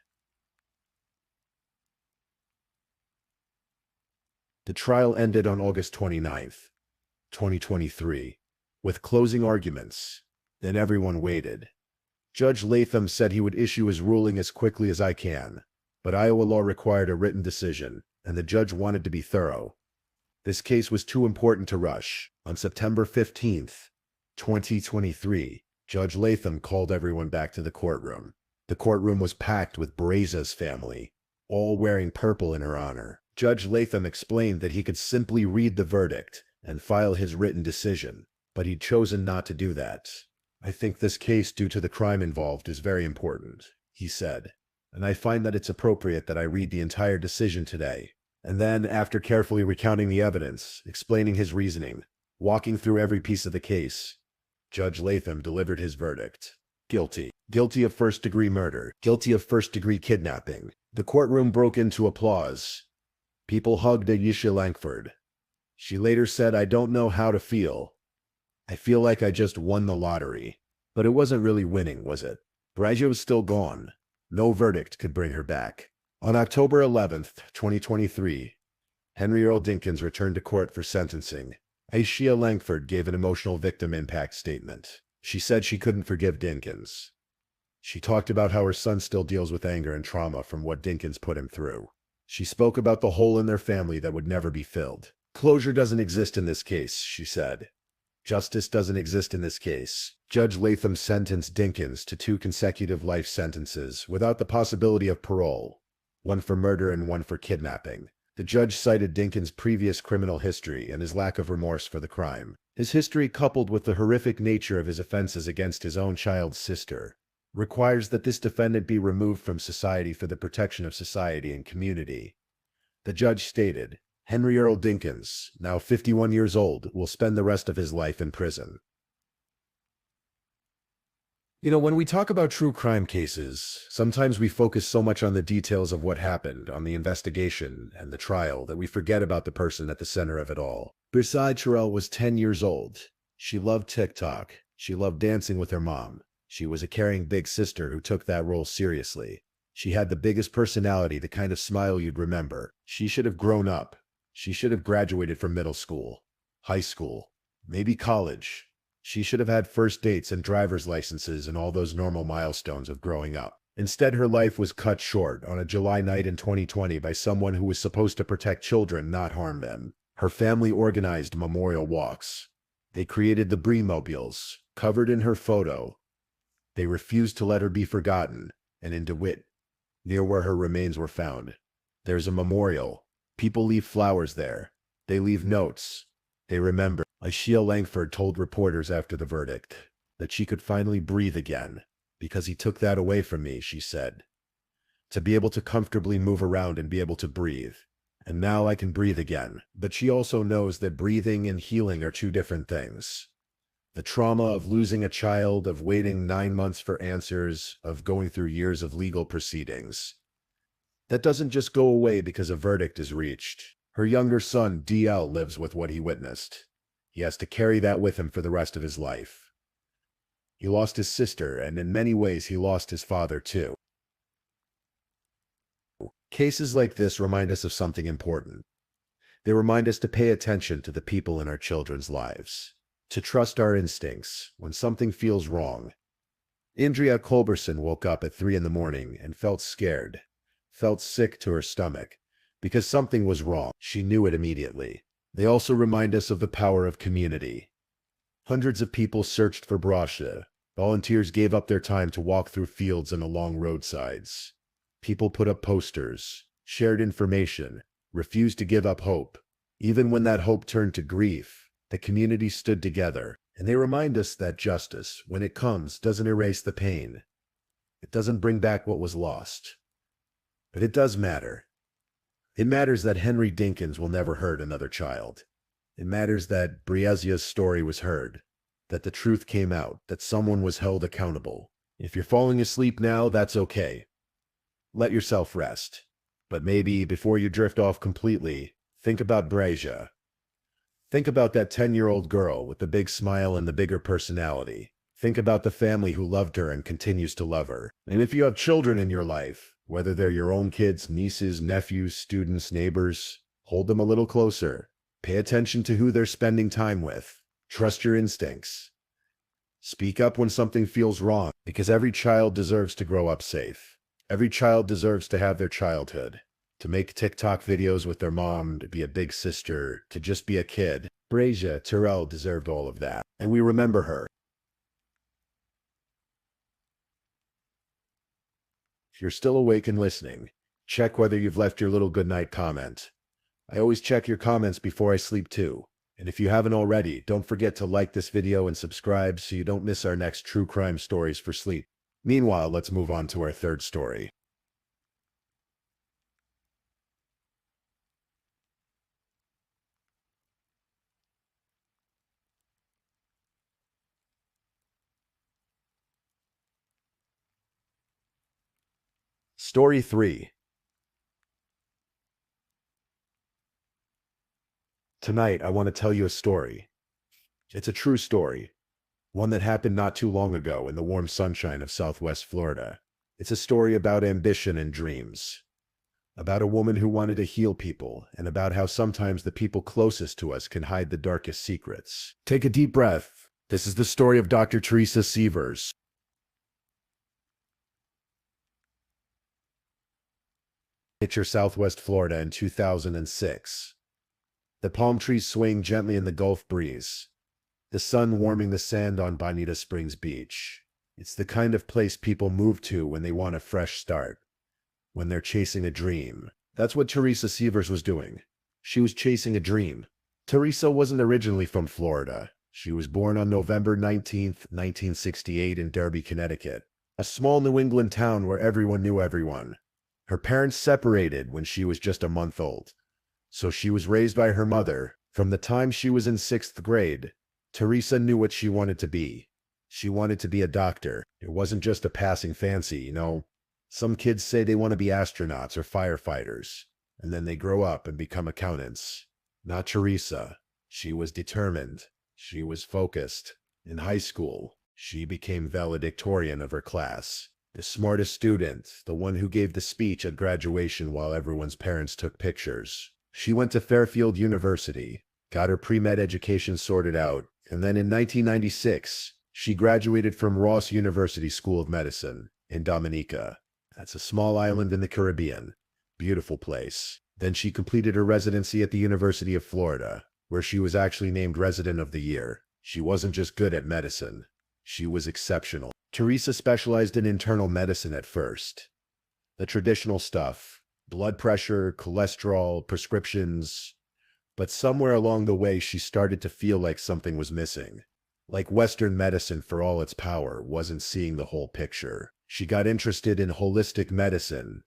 The trial ended on August 29th, 2023, with closing arguments. Then everyone waited. Judge Latham said he would issue his ruling as quickly as I can, but Iowa law required a written decision, and the judge wanted to be thorough. This case was too important to rush. On September 15th, 2023, Judge Latham called everyone back to the courtroom. The courtroom was packed with Braza's family, all wearing purple in her honor. Judge Latham explained that he could simply read the verdict and file his written decision, but he'd chosen not to do that. "I think this case, due to the crime involved, is very important," he said, "and I find that it's appropriate that I read the entire decision today." And then, after carefully recounting the evidence, explaining his reasoning, walking through every piece of the case, Judge Latham delivered his verdict. Guilty. Guilty of first-degree murder. Guilty of first-degree kidnapping. The courtroom broke into applause. People hugged Aisha Langford. She later said, "I don't know how to feel. I feel like I just won the lottery." But it wasn't really winning, was it? Braza was still gone. No verdict could bring her back. On October 11th, 2023, Henry Earl Dinkins returned to court for sentencing. Aisha Langford gave an emotional victim impact statement. She said she couldn't forgive Dinkins. She talked about how her son still deals with anger and trauma from what Dinkins put him through. She spoke about the hole in their family that would never be filled. "Closure doesn't exist in this case," she said. "Justice doesn't exist in this case." Judge Latham sentenced Dinkins to 2 consecutive life sentences without the possibility of parole, one for murder and one for kidnapping. The judge cited Dinkins' previous criminal history and his lack of remorse for the crime. His history, coupled with the horrific nature of his offenses against his own child's sister, requires that this defendant be removed from society for the protection of society and community. The judge stated, "Henry Earl Dinkins, now 51 years old, will spend the rest of his life in prison." When we talk about true crime cases, sometimes we focus so much on the details of what happened, on the investigation and the trial, that we forget about the person at the center of it all. Braza Terrell was 10 years old. She loved TikTok. She loved dancing with her mom. She was a caring big sister who took that role seriously. She had the biggest personality, the kind of smile you'd remember. She should have grown up. She should have graduated from middle school, high school, maybe college. She should have had first dates and driver's licenses and all those normal milestones of growing up. Instead, her life was cut short on a July night in 2020 by someone who was supposed to protect children, not harm them. Her family organized memorial walks. They created the Bree-mobiles, covered in her photo. They refused to let her be forgotten, and in DeWitt, near where her remains were found, there's a memorial. People leave flowers there. They leave notes. They remember. Aisha Langford told reporters after the verdict that she could finally breathe again, because he took that away from me, she said. To be able to comfortably move around and be able to breathe. And now I can breathe again. But she also knows that breathing and healing are 2 different things. The trauma of losing a child, of waiting 9 months for answers, of going through years of legal proceedings. That doesn't just go away because a verdict is reached. Her younger son, DL, lives with what he witnessed. He has to carry that with him for the rest of his life. He lost his sister, and in many ways he lost his father too. Cases like this remind us of something important. They remind us to pay attention to the people in our children's lives, to trust our instincts when something feels wrong. Andrea Culberson woke up at 3 in the morning and felt scared, felt sick to her stomach, because something was wrong. She knew it immediately. They also remind us of the power of community. Hundreds of people searched for Braza. Volunteers gave up their time to walk through fields and along roadsides. People put up posters, shared information, refused to give up hope. Even when that hope turned to grief, the community stood together. And they remind us that justice, when it comes, doesn't erase the pain. It doesn't bring back what was lost. But it does matter. It matters that Henry Dinkins will never hurt another child. It matters that Braza's story was heard, that the truth came out, that someone was held accountable. If you're falling asleep now, that's okay. Let yourself rest. But maybe before you drift off completely, think about Braza. Think about that 10-year-old girl with the big smile and the bigger personality. Think about the family who loved her and continues to love her. And if you have children in your life, whether they're your own kids, nieces, nephews, students, neighbors, hold them a little closer. Pay attention to who they're spending time with. Trust your instincts. Speak up when something feels wrong, because every child deserves to grow up safe. Every child deserves to have their childhood. To make TikTok videos with their mom, to be a big sister, to just be a kid. Braza Terrell deserved all of that, and we remember her. If you're still awake and listening, check whether you've left your little goodnight comment. I always check your comments before I sleep too. And if you haven't already, don't forget to like this video and subscribe so you don't miss our next true crime stories for sleep. Meanwhile, let's move on to our third story. Story 3. Tonight, I want to tell you a story. It's a true story, one that happened not too long ago in the warm sunshine of Southwest Florida. It's a story about ambition and dreams, about a woman who wanted to heal people, and about how sometimes the people closest to us can hide the darkest secrets. Take a deep breath. This is the story of Dr. Teresa Severs. Picture Southwest Florida in 2006. The palm trees swaying gently in the Gulf breeze. The sun warming the sand on Bonita Springs Beach. It's the kind of place people move to when they want a fresh start, when they're chasing a dream. That's what Teresa Severs was doing. She was chasing a dream. Teresa wasn't originally from Florida. She was born on November 19th, 1968 in Derby, Connecticut, a small New England town where everyone knew everyone. Her parents separated when she was just a month old, so she was raised by her mother. From the time she was in 6th grade, Teresa knew what she wanted to be. She wanted to be a doctor. It wasn't just a passing fancy, you know. Some kids say they want to be astronauts or firefighters, and then they grow up and become accountants. Not Teresa. She was determined. She was focused. In high school, she became valedictorian of her class. The smartest student, the one who gave the speech at graduation while everyone's parents took pictures. She went to Fairfield University, got her pre-med education sorted out, and then in 1996, she graduated from Ross University School of Medicine in Dominica. That's a small island in the Caribbean. Beautiful place. Then she completed her residency at the University of Florida, where she was actually named Resident of the Year. She wasn't just good at medicine. She was exceptional. Teresa specialized in internal medicine at first. The traditional stuff. Blood pressure, cholesterol, prescriptions. But somewhere along the way, she started to feel like something was missing. Like Western medicine, for all its power, wasn't seeing the whole picture. She got interested in holistic medicine,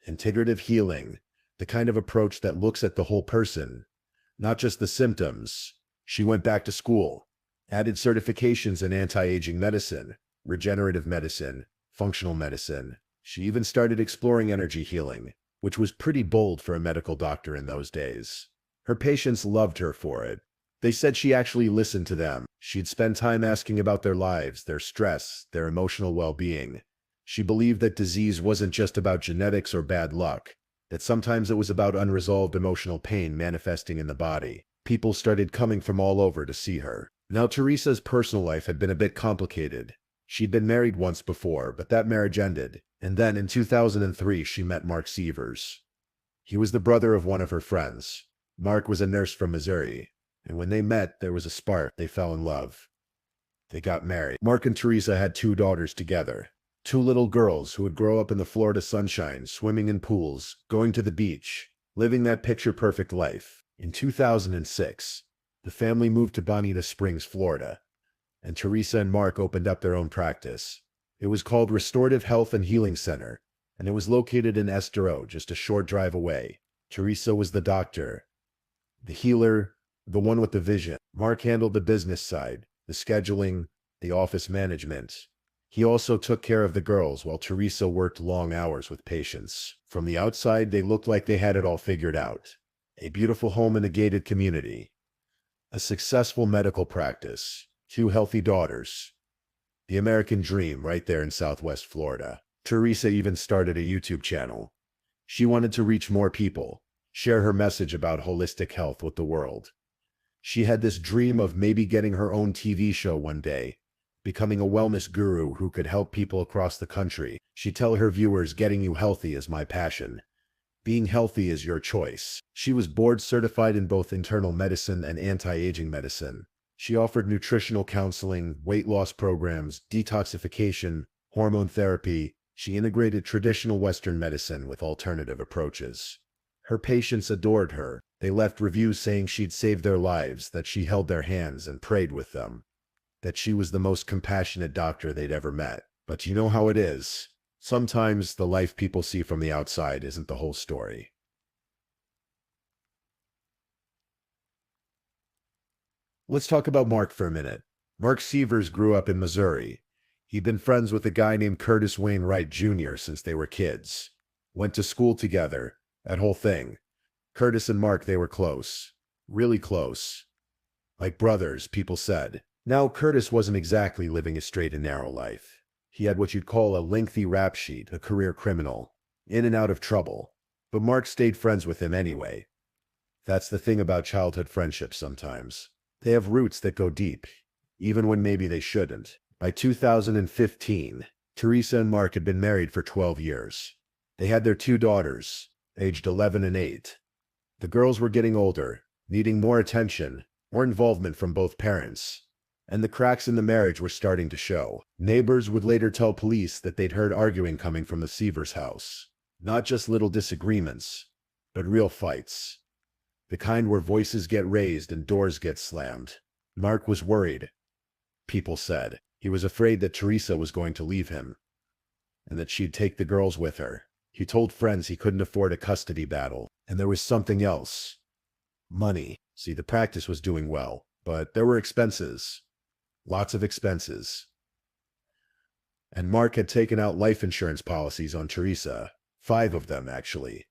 integrative healing, the kind of approach that looks at the whole person, not just the symptoms. She went back to school, added certifications in anti-aging medicine, regenerative medicine, functional medicine. She even started exploring energy healing, which was pretty bold for a medical doctor in those days. Her patients loved her for it. They said she actually listened to them. She'd spend time asking about their lives, their stress, their emotional well-being. She believed that disease wasn't just about genetics or bad luck, that sometimes it was about unresolved emotional pain manifesting in the body. People started coming from all over to see her. Now, Teresa's personal life had been a bit complicated. She'd been married once before, but that marriage ended. And then in 2003, she met Mark Severs. He was the brother of one of her friends. Mark was a nurse from Missouri, and when they met, there was a spark. They fell in love. They got married. Mark and Teresa had 2 daughters together. 2 little girls who would grow up in the Florida sunshine, swimming in pools, going to the beach, living that picture-perfect life. In 2006, the family moved to Bonita Springs, Florida, and Teresa and Mark opened up their own practice. It was called Restorative Health and Healing Center, and it was located in Estero, just a short drive away. Teresa was the doctor, the healer, the one with the vision. Mark handled the business side, the scheduling, the office management. He also took care of the girls while Teresa worked long hours with patients. From the outside, they looked like they had it all figured out. A beautiful home in a gated community. A successful medical practice. 2 healthy daughters. The American dream right there in Southwest Florida. Teresa even started a YouTube channel. She wanted to reach more people, share her message about holistic health with the world. She had this dream of maybe getting her own TV show one day, becoming a wellness guru who could help people across the country. She'd tell her viewers, getting you healthy is my passion. Being healthy is your choice. She was board certified in both internal medicine and anti-aging medicine. She offered nutritional counseling, weight loss programs, detoxification, hormone therapy. She integrated traditional Western medicine with alternative approaches. Her patients adored her. They left reviews saying she'd saved their lives, that she held their hands and prayed with them, that she was the most compassionate doctor they'd ever met. But you know how it is. Sometimes the life people see from the outside isn't the whole story. Let's talk about Mark for a minute. Mark Severs grew up in Missouri. He'd been friends with a guy named Curtis Wainwright Jr. since they were kids. Went to school together. That whole thing. Curtis and Mark, they were close. Really close. Like brothers, people said. Now, Curtis wasn't exactly living a straight and narrow life. He had what you'd call a lengthy rap sheet, a career criminal. In and out of trouble. But Mark stayed friends with him anyway. That's the thing about childhood friendships sometimes. They have roots that go deep, even when maybe they shouldn't. By 2015, Teresa and Mark had been married for 12 years. They had their 2 daughters, aged 11 and 8. The girls were getting older, needing more attention, more involvement from both parents. And the cracks in the marriage were starting to show. Neighbors would later tell police that they'd heard arguing coming from the Severs house. Not just little disagreements, but real fights. The kind where voices get raised and doors get slammed. Mark was worried. People said he was afraid that Teresa was going to leave him, and that she'd take the girls with her. He told friends he couldn't afford a custody battle. And there was something else. Money. See, the practice was doing well, but there were expenses. Lots of expenses. And Mark had taken out life insurance policies on Teresa. 5 of them, actually.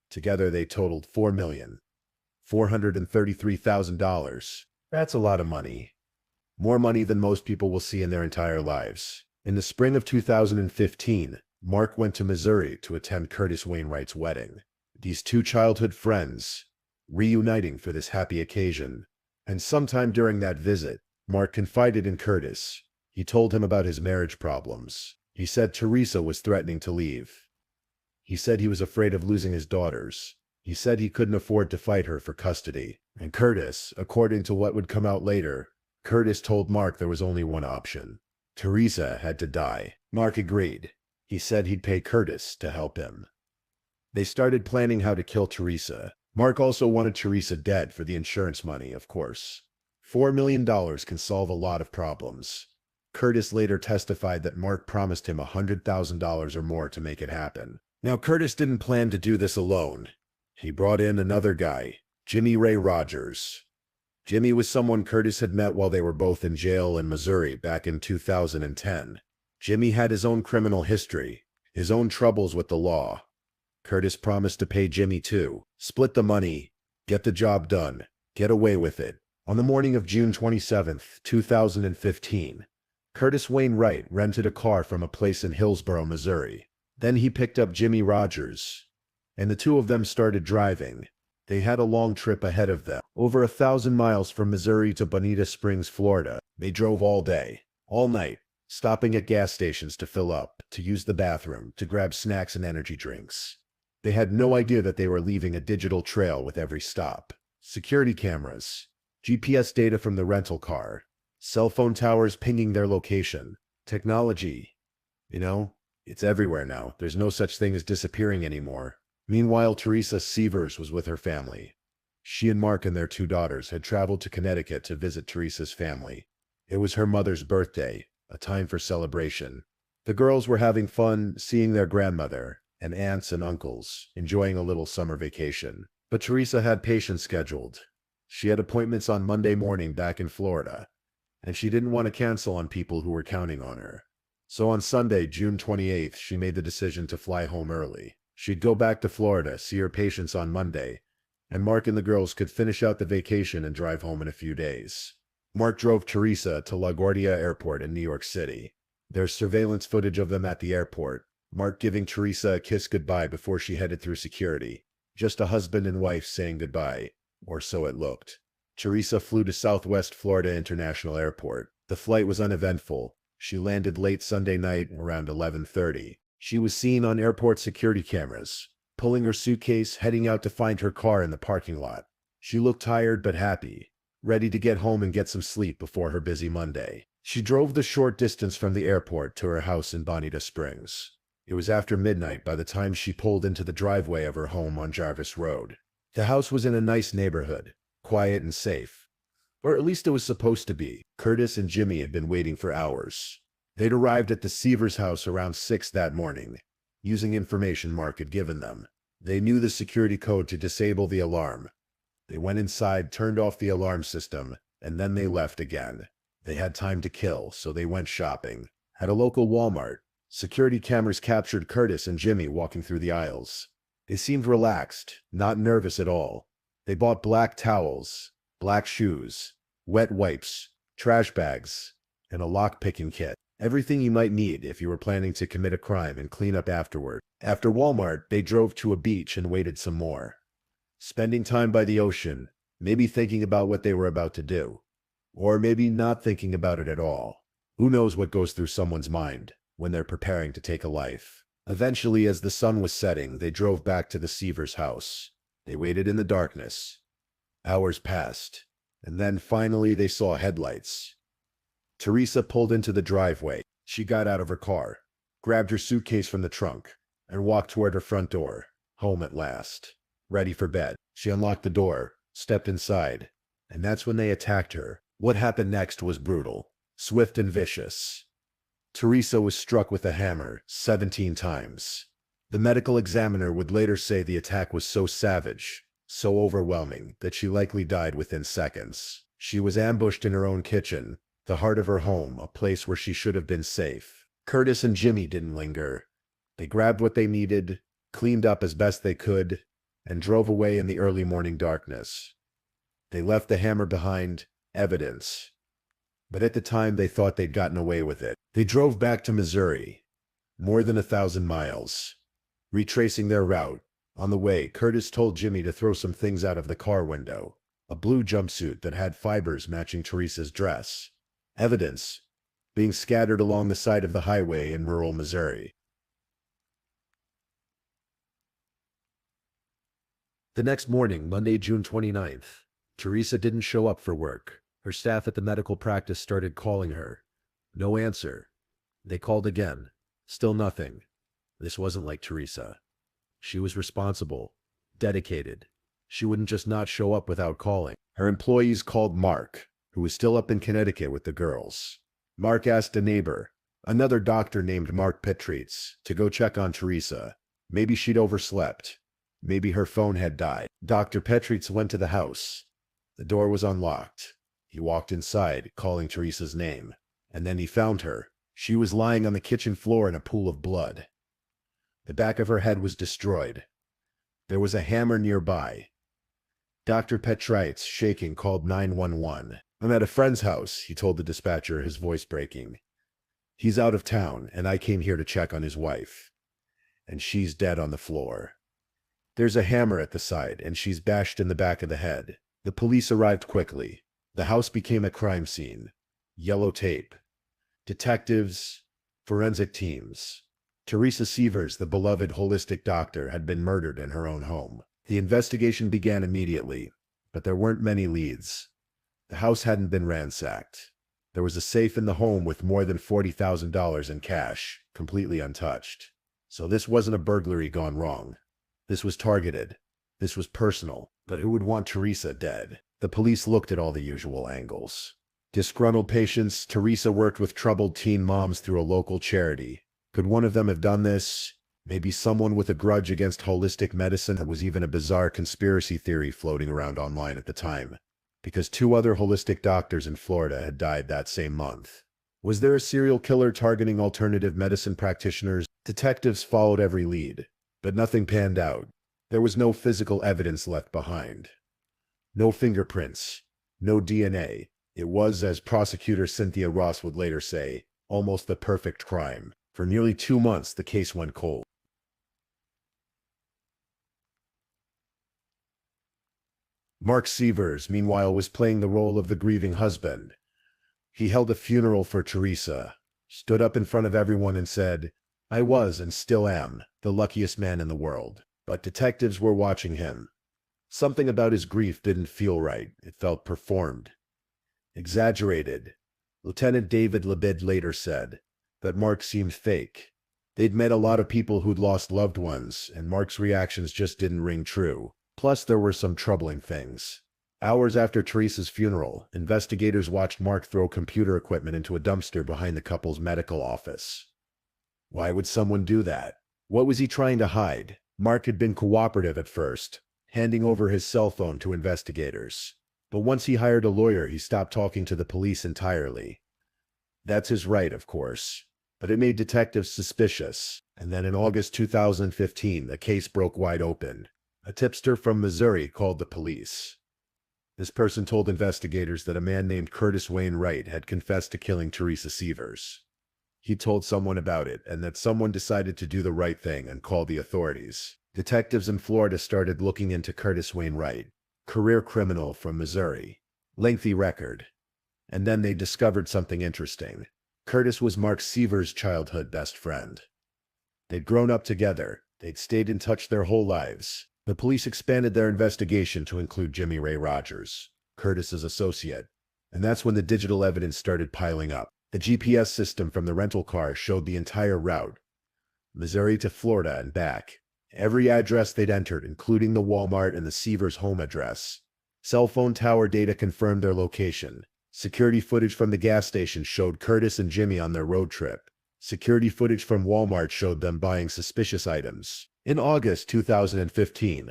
Together they totaled $4,433,000. That's a lot of money. More money than most people will see in their entire lives. In the spring of 2015, Mark went to Missouri to attend Curtis Wainwright's wedding. These 2 childhood friends, reuniting for this happy occasion. And sometime during that visit, Mark confided in Curtis. He told him about his marriage problems. He said Teresa was threatening to leave. He said he was afraid of losing his daughters. He said he couldn't afford to fight her for custody. And Curtis, according to what would come out later, Curtis told Mark there was only one option. Teresa had to die. Mark agreed. He said he'd pay Curtis to help him. They started planning how to kill Teresa. Mark also wanted Teresa dead for the insurance money, of course. $4 million can solve a lot of problems. Curtis later testified that Mark promised him $100,000 or more to make it happen. Now, Curtis didn't plan to do this alone. He brought in another guy, Jimmy Ray Rogers. Jimmy was someone Curtis had met while they were both in jail in Missouri back in 2010. Jimmy had his own criminal history, his own troubles with the law. Curtis promised to pay Jimmy too, split the money, get the job done, get away with it. On the morning of June 27, 2015, Curtis Wainwright rented a car from a place in Hillsboro, Missouri. Then he picked up Jimmy Rogers, and the 2 of them started driving. They had a long trip ahead of them, over 1,000 miles from Missouri to Bonita Springs, Florida. They drove all day, all night, stopping at gas stations to fill up, to use the bathroom, to grab snacks and energy drinks. They had no idea that they were leaving a digital trail with every stop. Security cameras, GPS data from the rental car, cell phone towers pinging their location. Technology, it's everywhere now. There's no such thing as disappearing anymore. Meanwhile, Teresa Severs was with her family. She and Mark and their 2 daughters had traveled to Connecticut to visit Teresa's family. It was her mother's birthday, a time for celebration. The girls were having fun, seeing their grandmother, and aunts and uncles, enjoying a little summer vacation. But Teresa had patients scheduled. She had appointments on Monday morning back in Florida, and she didn't want to cancel on people who were counting on her. So on Sunday, June 28th, she made the decision to fly home early. She'd go back to Florida, see her patients on Monday, and Mark and the girls could finish out the vacation and drive home in a few days. Mark drove Teresa to LaGuardia Airport in New York City. There's surveillance footage of them at the airport, Mark giving Teresa a kiss goodbye before she headed through security. Just a husband and wife saying goodbye, or so it looked. Teresa flew to Southwest Florida International Airport. The flight was uneventful. She landed late Sunday night around 11:30. She was seen on airport security cameras, pulling her suitcase, heading out to find her car in the parking lot. She looked tired but happy, ready to get home and get some sleep before her busy Monday. She drove the short distance from the airport to her house in Bonita Springs. It was after midnight by the time she pulled into the driveway of her home on Jarvis Road. The house was in a nice neighborhood, quiet and safe. Or at least it was supposed to be. Curtis and Jimmy had been waiting for hours. They'd arrived at the Severs house around 6 that morning, using information Mark had given them. They knew the security code to disable the alarm. They went inside, turned off the alarm system, and then they left again. They had time to kill, so they went shopping. At a local Walmart, security cameras captured Curtis and Jimmy walking through the aisles. They seemed relaxed, not nervous at all. They bought black towels, black shoes, wet wipes, trash bags, and a lock-picking kit. Everything you might need if you were planning to commit a crime and clean up afterward. After Walmart, they drove to a beach and waited some more. Spending time by the ocean, maybe thinking about what they were about to do. Or maybe not thinking about it at all. Who knows what goes through someone's mind when they're preparing to take a life. Eventually, as the sun was setting, they drove back to the Severs house. They waited in the darkness. Hours passed, and then finally they saw headlights. Teresa pulled into the driveway. She got out of her car, grabbed her suitcase from the trunk, and walked toward her front door. Home at last. Ready for bed. She unlocked the door, stepped inside, and that's when they attacked her. What happened next was brutal, swift and vicious. Teresa was struck with a hammer 17 times. The medical examiner would later say the attack was so savage, so overwhelming, that she likely died within seconds. She was ambushed in her own kitchen, the heart of her home, a place where she should have been safe. Curtis and Jimmy didn't linger. They grabbed what they needed, cleaned up as best they could, and drove away in the early morning darkness. They left the hammer behind, evidence. But at the time they thought they'd gotten away with it. They drove back to Missouri, more than 1,000 miles. Retracing their route, on the way, Curtis told Jimmy to throw some things out of the car window. A blue jumpsuit that had fibers matching Teresa's dress. Evidence being scattered along the side of the highway in rural Missouri. The next morning, Monday, June 29th, Teresa didn't show up for work. Her staff at the medical practice started calling her. No answer. They called again. Still nothing. This wasn't like Teresa. She was responsible, dedicated. She wouldn't just not show up without calling. Her employees called Mark, who was still up in Connecticut with the girls. Mark asked a neighbor, another doctor named Mark Petritz, to go check on Teresa. Maybe she'd overslept. Maybe her phone had died. Dr. Petritz went to the house. The door was unlocked. He walked inside, calling Teresa's name. And then he found her. She was lying on the kitchen floor in a pool of blood. The back of her head was destroyed. There was a hammer nearby. Dr. Petritz, shaking, called 911. "I'm at a friend's house," he told the dispatcher, his voice breaking. "He's out of town, and I came here to check on his wife. And she's dead on the floor. There's a hammer at the side, and she's bashed in the back of the head." The police arrived quickly. The house became a crime scene. Yellow tape. Detectives. Forensic teams. Teresa Severs, the beloved holistic doctor, had been murdered in her own home. The investigation began immediately, but there weren't many leads. The house hadn't been ransacked. There was a safe in the home with more than $40,000 in cash, completely untouched. So this wasn't a burglary gone wrong. This was targeted. This was personal. But who would want Teresa dead? The police looked at all the usual angles. Disgruntled patients. Teresa worked with troubled teen moms through a local charity. Could one of them have done this? Maybe someone with a grudge against holistic medicine. That was even a bizarre conspiracy theory floating around online at the time, because 2 other holistic doctors in Florida had died that same month. Was there a serial killer targeting alternative medicine practitioners? Detectives followed every lead, but nothing panned out. There was no physical evidence left behind. No fingerprints. No DNA. It was, as prosecutor Cynthia Ross would later say, almost the perfect crime. For nearly 2 months, the case went cold. Mark Severs, meanwhile, was playing the role of the grieving husband. He held a funeral for Teresa, stood up in front of everyone and said, "I was and still am the luckiest man in the world." But detectives were watching him. Something about his grief didn't feel right. It felt performed. Exaggerated. Lieutenant David Lebed later said that Mark seemed fake. They'd met a lot of people who'd lost loved ones, and Mark's reactions just didn't ring true. Plus, there were some troubling things. Hours after Teresa's funeral, investigators watched Mark throw computer equipment into a dumpster behind the couple's medical office. Why would someone do that? What was he trying to hide? Mark had been cooperative at first, handing over his cell phone to investigators. But once he hired a lawyer, he stopped talking to the police entirely. That's his right, of course. But it made detectives suspicious. And then in August 2015, the case broke wide open. A tipster from Missouri called the police. This person told investigators that a man named Curtis Wainwright had confessed to killing Teresa Severs. He told someone about it, and that someone decided to do the right thing and call the authorities. Detectives in Florida started looking into Curtis Wainwright, career criminal from Missouri. Lengthy record. And then they discovered something interesting. Curtis was Mark Severs' childhood best friend. They'd grown up together. They'd stayed in touch their whole lives. The police expanded their investigation to include Jimmy Ray Rogers, Curtis's associate. And that's when the digital evidence started piling up. The GPS system from the rental car showed the entire route, Missouri to Florida and back. Every address they'd entered, including the Walmart and the Severs home address. Cell phone tower data confirmed their location. Security footage from the gas station showed Curtis and Jimmy on their road trip. Security footage from Walmart showed them buying suspicious items. In August 2015,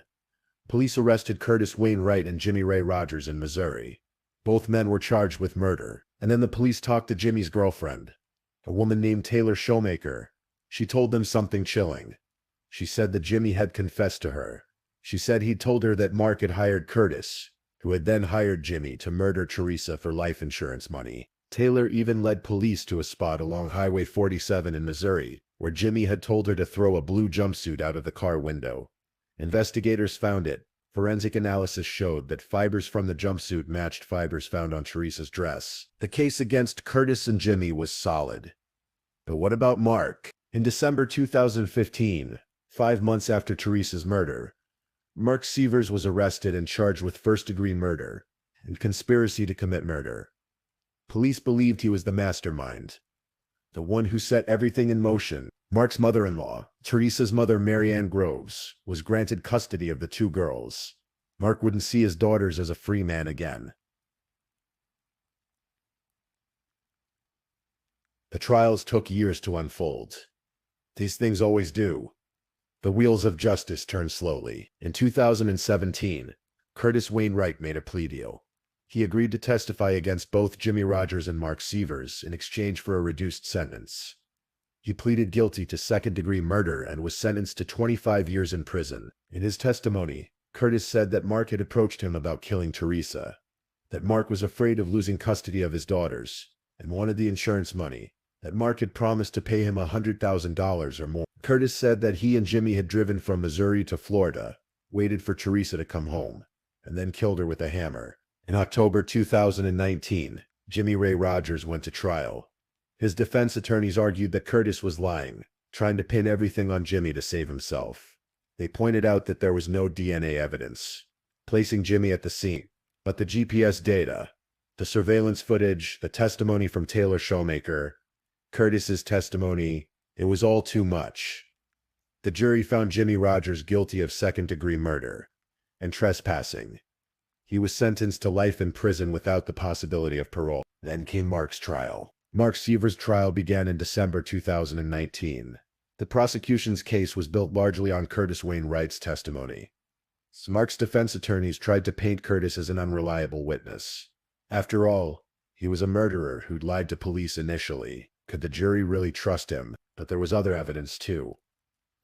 police arrested Curtis Wainwright and Jimmy Ray Rogers in Missouri. Both men were charged with murder. And then the police talked to Jimmy's girlfriend, a woman named Taylor Showmaker. She told them something chilling. She said that Jimmy had confessed to her. She said he'd told her that Mark had hired Curtis, who had then hired Jimmy to murder Teresa for life insurance money. Taylor even led police to a spot along Highway 47 in Missouri, where Jimmy had told her to throw a blue jumpsuit out of the car window. Investigators found it. Forensic analysis showed that fibers from the jumpsuit matched fibers found on Teresa's dress. The case against Curtis and Jimmy was solid. But what about Mark? In December 2015, 5 months after Teresa's murder, Mark Severs was arrested and charged with first-degree murder and conspiracy to commit murder. Police believed he was the mastermind, the one who set everything in motion. Mark's mother-in-law, Teresa's mother Marianne Groves, was granted custody of the two girls. Mark wouldn't see his daughters as a free man again. The trials took years to unfold. These things always do. The wheels of justice turned slowly. In 2017, Curtis Wainwright made a plea deal. He agreed to testify against both Jimmy Rogers and Mark Severs in exchange for a reduced sentence. He pleaded guilty to second-degree murder and was sentenced to 25 years in prison. In his testimony, Curtis said that Mark had approached him about killing Teresa, that Mark was afraid of losing custody of his daughters and wanted the insurance money, that Mark had promised to pay him $100,000 or more. Curtis said that he and Jimmy had driven from Missouri to Florida, waited for Teresa to come home, and then killed her with a hammer. In October 2019, Jimmy Ray Rogers went to trial. His defense attorneys argued that Curtis was lying, trying to pin everything on Jimmy to save himself. They pointed out that there was no DNA evidence, placing Jimmy at the scene. But the GPS data, the surveillance footage, the testimony from Taylor Showmaker, Curtis's testimony, it was all too much. The jury found Jimmy Rogers guilty of second-degree murder and trespassing. He was sentenced to life in prison without the possibility of parole. Then came Mark's trial. Mark Severs' trial began in December 2019. The prosecution's case was built largely on Curtis Wainwright's testimony. Mark's defense attorneys tried to paint Curtis as an unreliable witness. After all, he was a murderer who'd lied to police initially. Could the jury really trust him? But there was other evidence too.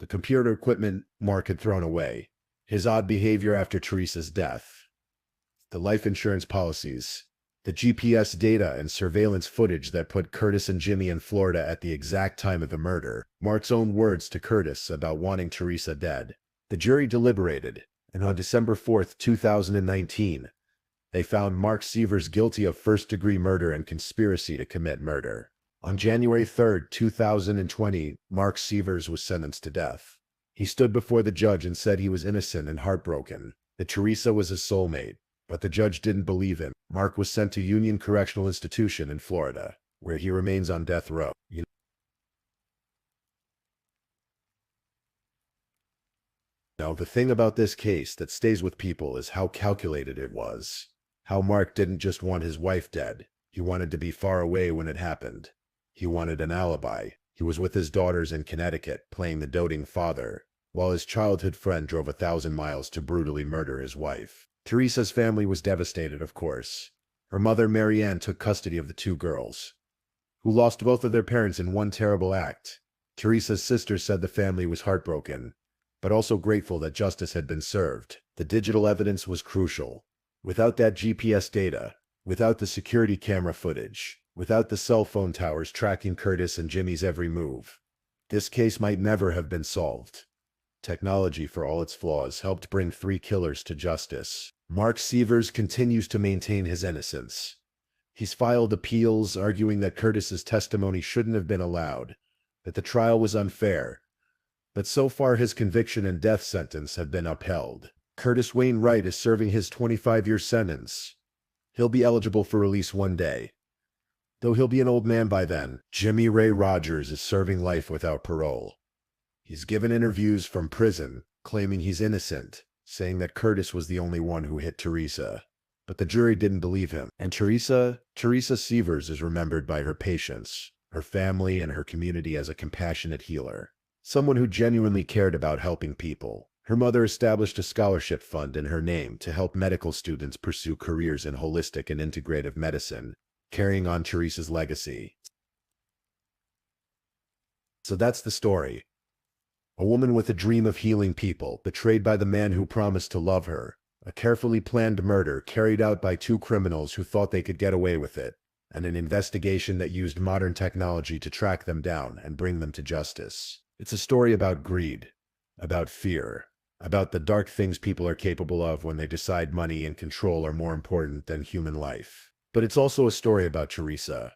The computer equipment Mark had thrown away, his odd behavior after Teresa's death, the life insurance policies, the GPS data and surveillance footage that put Curtis and Jimmy in Florida at the exact time of the murder, Mark's own words to Curtis about wanting Teresa dead. The jury deliberated, and on December 4, 2019, they found Mark Severs guilty of first-degree murder and conspiracy to commit murder. On January 3, 2020, Mark Severs was sentenced to death. He stood before the judge and said he was innocent and heartbroken, that Teresa was his soulmate. But the judge didn't believe him. Mark was sent to Union Correctional Institution in Florida, where he remains on death row. Now, the thing about this case that stays with people is how calculated it was. How Mark didn't just want his wife dead. He wanted to be far away when it happened. He wanted an alibi. He was with his daughters in Connecticut, playing the doting father, while his childhood friend drove 1,000 miles to brutally murder his wife. Teresa's family was devastated, of course. Her mother, Mary Ann, took custody of the two girls, who lost both of their parents in one terrible act. Teresa's sister said the family was heartbroken, but also grateful that justice had been served. The digital evidence was crucial. Without that GPS data, without the security camera footage, without the cell phone towers tracking Curtis and Jimmy's every move, this case might never have been solved. Technology, for all its flaws, helped bring 3 killers to justice. Mark Severs continues to maintain his innocence. He's filed appeals arguing that Curtis's testimony shouldn't have been allowed, that the trial was unfair. But so far his conviction and death sentence have been upheld. Curtis Wainwright is serving his 25-year sentence. He'll be eligible for release one day, though he'll be an old man by then. Jimmy Ray Rogers is serving life without parole. He's given interviews from prison, claiming he's innocent, saying that Curtis was the only one who hit Teresa. But the jury didn't believe him. And Teresa Severs is remembered by her patients, her family, and her community as a compassionate healer. Someone who genuinely cared about helping people. Her mother established a scholarship fund in her name to help medical students pursue careers in holistic and integrative medicine, carrying on Teresa's legacy. So that's the story. A woman with a dream of healing people, betrayed by the man who promised to love her. A carefully planned murder carried out by 2 criminals who thought they could get away with it, and an investigation that used modern technology to track them down and bring them to justice. It's a story about greed, about fear, about the dark things people are capable of when they decide money and control are more important than human life. But it's also a story about Teresa,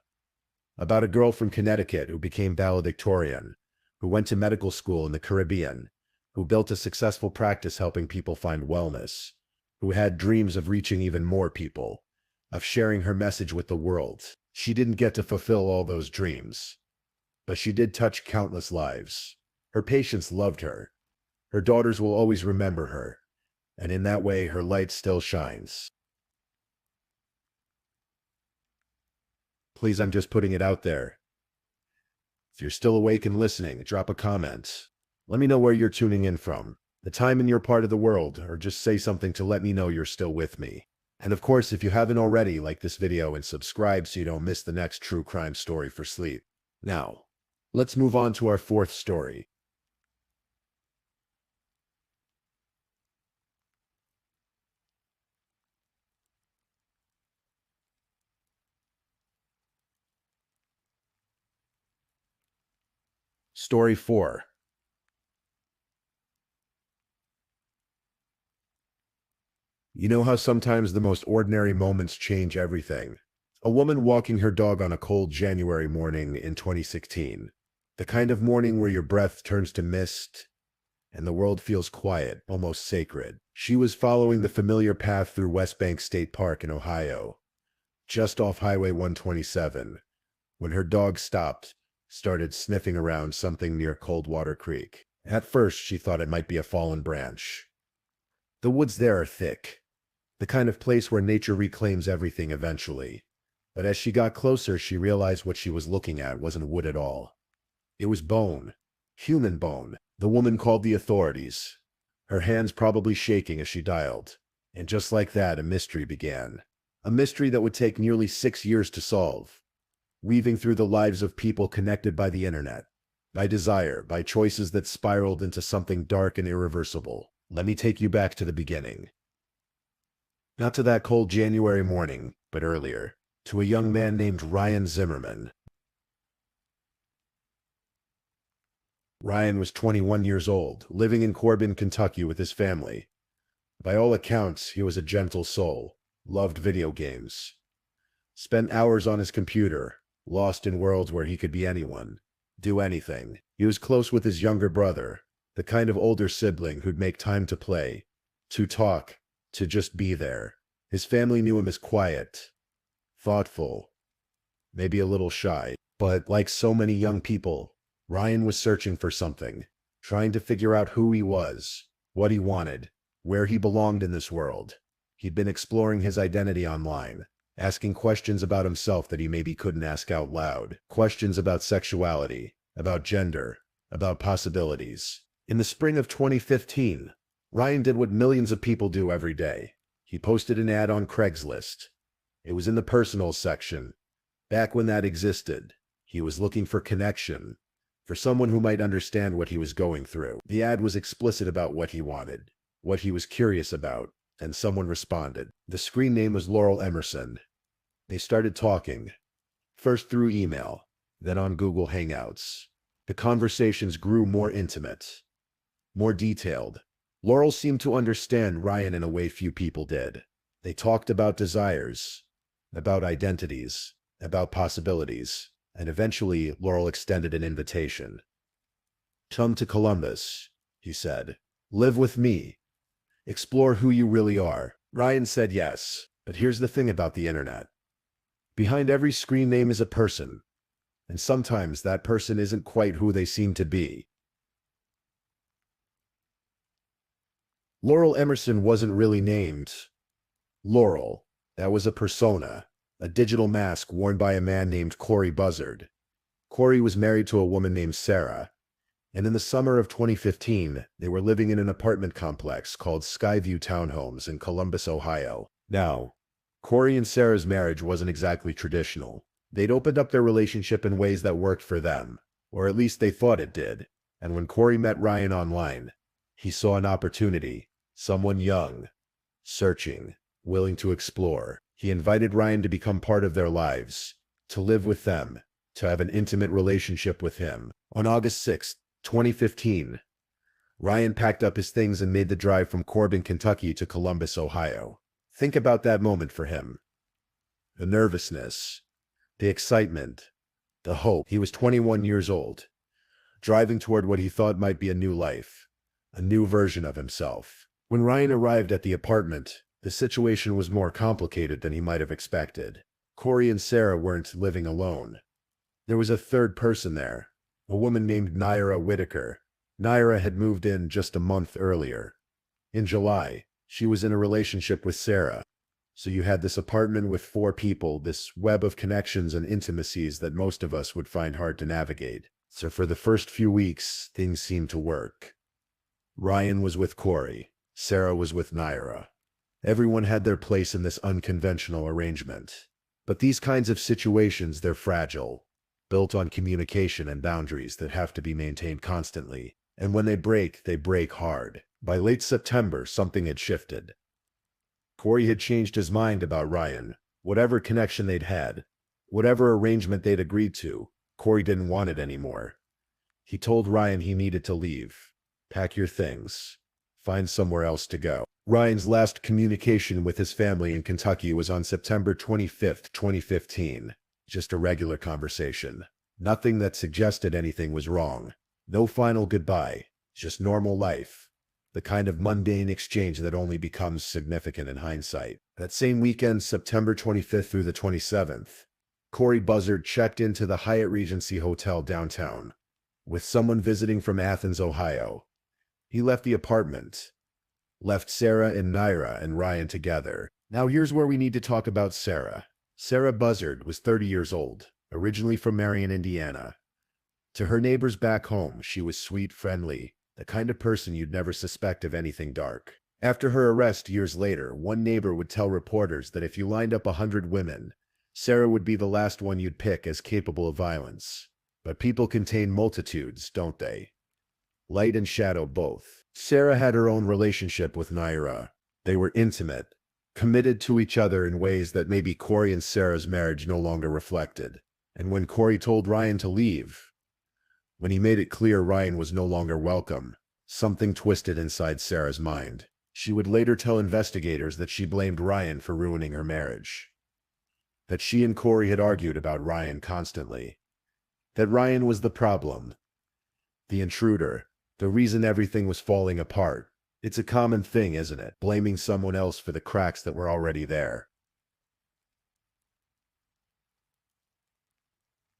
about a girl from Connecticut who became valedictorian, who went to medical school in the Caribbean, who built a successful practice helping people find wellness, who had dreams of reaching even more people, of sharing her message with the world. She didn't get to fulfill all those dreams, but she did touch countless lives. Her patients loved her. Her daughters will always remember her, and in that way her light still shines. Please, I'm just putting it out there. If you're still awake and listening, drop a comment. Let me know where you're tuning in from, the time in your part of the world, or just say something to let me know you're still with me. And of course, if you haven't already, like this video and subscribe so you don't miss the next true crime story for sleep. Now, let's move on to our 4th story. Story 4. You know how sometimes the most ordinary moments change everything? A woman walking her dog on a cold January morning in 2016. The kind of morning where your breath turns to mist and the world feels quiet, almost sacred. She was following the familiar path through West Bank State Park in Ohio, just off Highway 127, when her dog stopped, started sniffing around something near Coldwater Creek. At first, she thought it might be a fallen branch. The woods there are thick, the kind of place where nature reclaims everything eventually. But as she got closer, she realized what she was looking at wasn't wood at all. It was bone. Human bone. The woman called the authorities, her hands probably shaking as she dialed. And just like that, a mystery began. A mystery that would take nearly 6 years to solve, weaving through the lives of people connected by the internet, by desire, by choices that spiraled into something dark and irreversible. Let me take you back to the beginning. Not to that cold January morning, but earlier, to a young man named Ryan Zimmerman. Ryan was 21 years old, living in Corbin, Kentucky with his family. By all accounts, he was a gentle soul, loved video games, spent hours on his computer, lost in worlds where he could be anyone, do anything. He was close with his younger brother, the kind of older sibling who'd make time to play, to talk, to just be there. His family knew him as quiet, thoughtful, maybe a little shy. But like so many young people, Ryan was searching for something, trying to figure out who he was, what he wanted, where he belonged in this world. He'd been exploring his identity online, asking questions about himself that he maybe couldn't ask out loud. Questions about sexuality, about gender, about possibilities. In the spring of 2015, Ryan did what millions of people do every day. He posted an ad on Craigslist. It was in the personal section. Back when that existed, he was looking for connection, for someone who might understand what he was going through. The ad was explicit about what he wanted, what he was curious about, and someone responded. The screen name was Laurel Emerson. They started talking, first through email, then on Google Hangouts. The conversations grew more intimate, more detailed. Laurel seemed to understand Ryan in a way few people did. They talked about desires, about identities, about possibilities, and eventually Laurel extended an invitation. "Come to Columbus," he said. "Live with me. Explore who you really are." Ryan said yes, but here's the thing about the internet. Behind every screen name is a person, and sometimes that person isn't quite who they seem to be. Laurel Emerson wasn't really named Laurel. That was a persona, a digital mask worn by a man named Corey Buzzard. Corey was married to a woman named Sarah, and in the summer of 2015, they were living in an apartment complex called Skyview Townhomes in Columbus, Ohio. Now, Corey and Sarah's marriage wasn't exactly traditional. They'd opened up their relationship in ways that worked for them, or at least they thought it did. And when Corey met Ryan online, he saw an opportunity, someone young, searching, willing to explore. He invited Ryan to become part of their lives, to live with them, to have an intimate relationship with him. On August 6, 2015, Ryan packed up his things and made the drive from Corbin, Kentucky to Columbus, Ohio. Think about that moment for him. The nervousness, the excitement, the hope. He was 21 years old, driving toward what he thought might be a new life, a new version of himself. When Ryan arrived at the apartment, the situation was more complicated than he might have expected. Corey and Sarah weren't living alone. There was a third person there, a woman named Naira Whitaker. Naira had moved in just a month earlier. In July, she was in a relationship with Sarah. So you had this apartment with 4 people, this web of connections and intimacies that most of us would find hard to navigate. So for the first few weeks, things seemed to work. Ryan was with Corey. Sarah was with Naira. Everyone had their place in this unconventional arrangement. But these kinds of situations, they're fragile, built on communication and boundaries that have to be maintained constantly. And when they break hard. By late September, something had shifted. Corey had changed his mind about Ryan. Whatever connection they'd had, whatever arrangement they'd agreed to, Corey didn't want it anymore. He told Ryan he needed to leave. Pack your things. Find somewhere else to go. Ryan's last communication with his family in Kentucky was on September 25, 2015. Just a regular conversation. Nothing that suggested anything was wrong. No final goodbye. Just normal life. The kind of mundane exchange that only becomes significant in hindsight. That same weekend, September 25th through the 27th, Corey Buzzard checked into the Hyatt Regency Hotel downtown with someone visiting from Athens, Ohio. He left the apartment, left Sarah and Naira and Ryan together. Now here's where we need to talk about Sarah. Sarah Buzzard was 30 years old, originally from Marion, Indiana. To her neighbors back home, she was sweet, friendly, the kind of person you'd never suspect of anything dark. After her arrest years later, one neighbor would tell reporters that if you lined up 100 women, Sarah would be the last one you'd pick as capable of violence. But people contain multitudes, don't they? Light and shadow both. Sarah had her own relationship with Naira. They were intimate, committed to each other in ways that maybe Corey and Sarah's marriage no longer reflected. And when Corey told Ryan to leave, when he made it clear Ryan was no longer welcome, something twisted inside Sarah's mind. She would later tell investigators that she blamed Ryan for ruining her marriage. That she and Corey had argued about Ryan constantly. That Ryan was the problem, the intruder, the reason everything was falling apart. It's a common thing, isn't it? Blaming someone else for the cracks that were already there.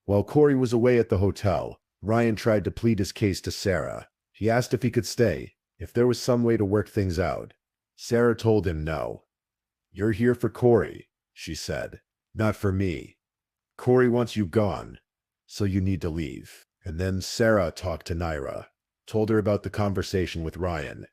While Corey was away at the hotel, Ryan tried to plead his case to Sarah. He asked if he could stay, if there was some way to work things out. Sarah told him no. "You're here for Corey," she said. "Not for me. Corey wants you gone, so you need to leave." And then Sarah talked to Naira, told her about the conversation with Ryan.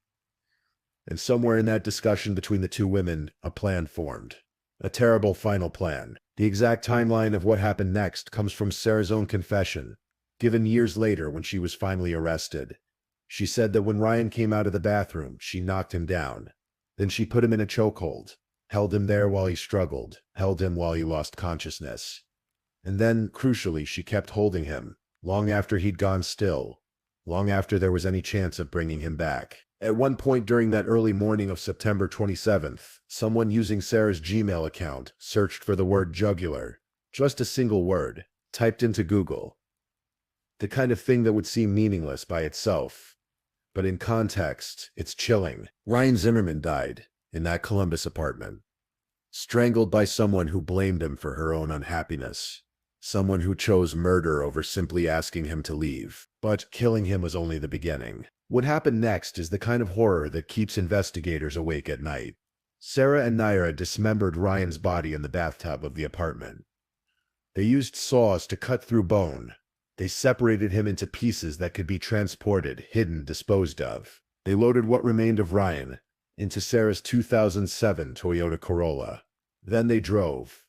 And somewhere in that discussion between the two women, a plan formed. A terrible final plan. The exact timeline of what happened next comes from Sarah's own confession, given years later when she was finally arrested. She said that when Ryan came out of the bathroom, she knocked him down. Then she put him in a chokehold, held him there while he struggled, held him while he lost consciousness. And then, crucially, she kept holding him, long after he'd gone still, long after there was any chance of bringing him back. At one point during that early morning of September 27th, someone using Sarah's Gmail account searched for the word jugular, just a single word, typed into Google. The kind of thing that would seem meaningless by itself. But in context, it's chilling. Ryan Zimmerman died in that Columbus apartment, strangled by someone who blamed him for her own unhappiness. Someone who chose murder over simply asking him to leave. But killing him was only the beginning. What happened next is the kind of horror that keeps investigators awake at night. Sarah and Naira dismembered Ryan's body in the bathtub of the apartment. They used saws to cut through bone. They separated him into pieces that could be transported, hidden, disposed of. They loaded what remained of Ryan into Sarah's 2007 Toyota Corolla. Then they drove.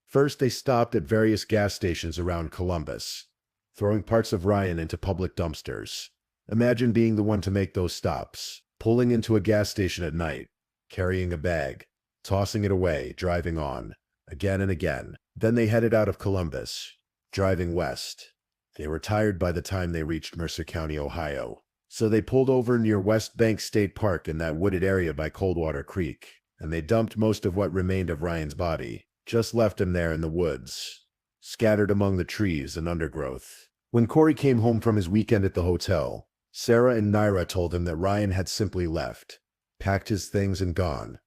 First, they stopped at various gas stations around Columbus, throwing parts of Ryan into public dumpsters. Imagine being the one to make those stops, pulling into a gas station at night, carrying a bag, tossing it away, driving on, again and again. Then they headed out of Columbus, driving west. They were tired by the time they reached Mercer County, Ohio. So they pulled over near West Bank State Park in that wooded area by Coldwater Creek, and they dumped most of what remained of Ryan's body. Just left him there in the woods, scattered among the trees and undergrowth. When Corey came home from his weekend at the hotel, Sarah and Naira told him that Ryan had simply left, packed his things and gone.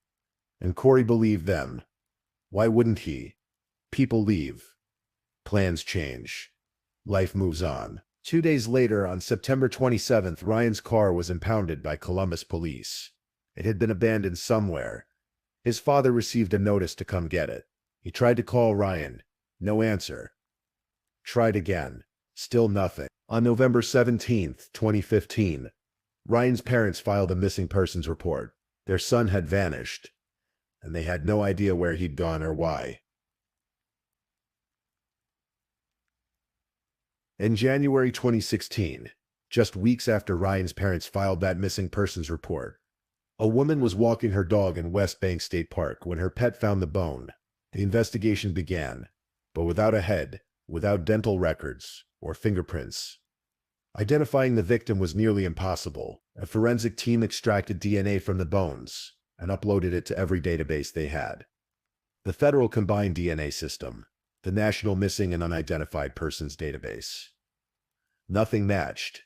And Corey believed them. Why wouldn't he? People leave. Plans change. Life moves on. 2 days later, on September 27th, Ryan's car was impounded by Columbus police. It had been abandoned somewhere. His father received a notice to come get it. He tried to call Ryan. No answer. Tried again. Still nothing. On November 17, 2015, Ryan's parents filed a missing persons report. Their son had vanished, and they had no idea where he'd gone or why. In January 2016, just weeks after Ryan's parents filed that missing persons report, a woman was walking her dog in West Bank State Park when her pet found the bone. The investigation began, but without a head, without dental records or fingerprints. Identifying the victim was nearly impossible. A forensic team extracted DNA from the bones and uploaded it to every database they had. The Federal Combined DNA System, the National Missing and Unidentified Persons Database. Nothing matched.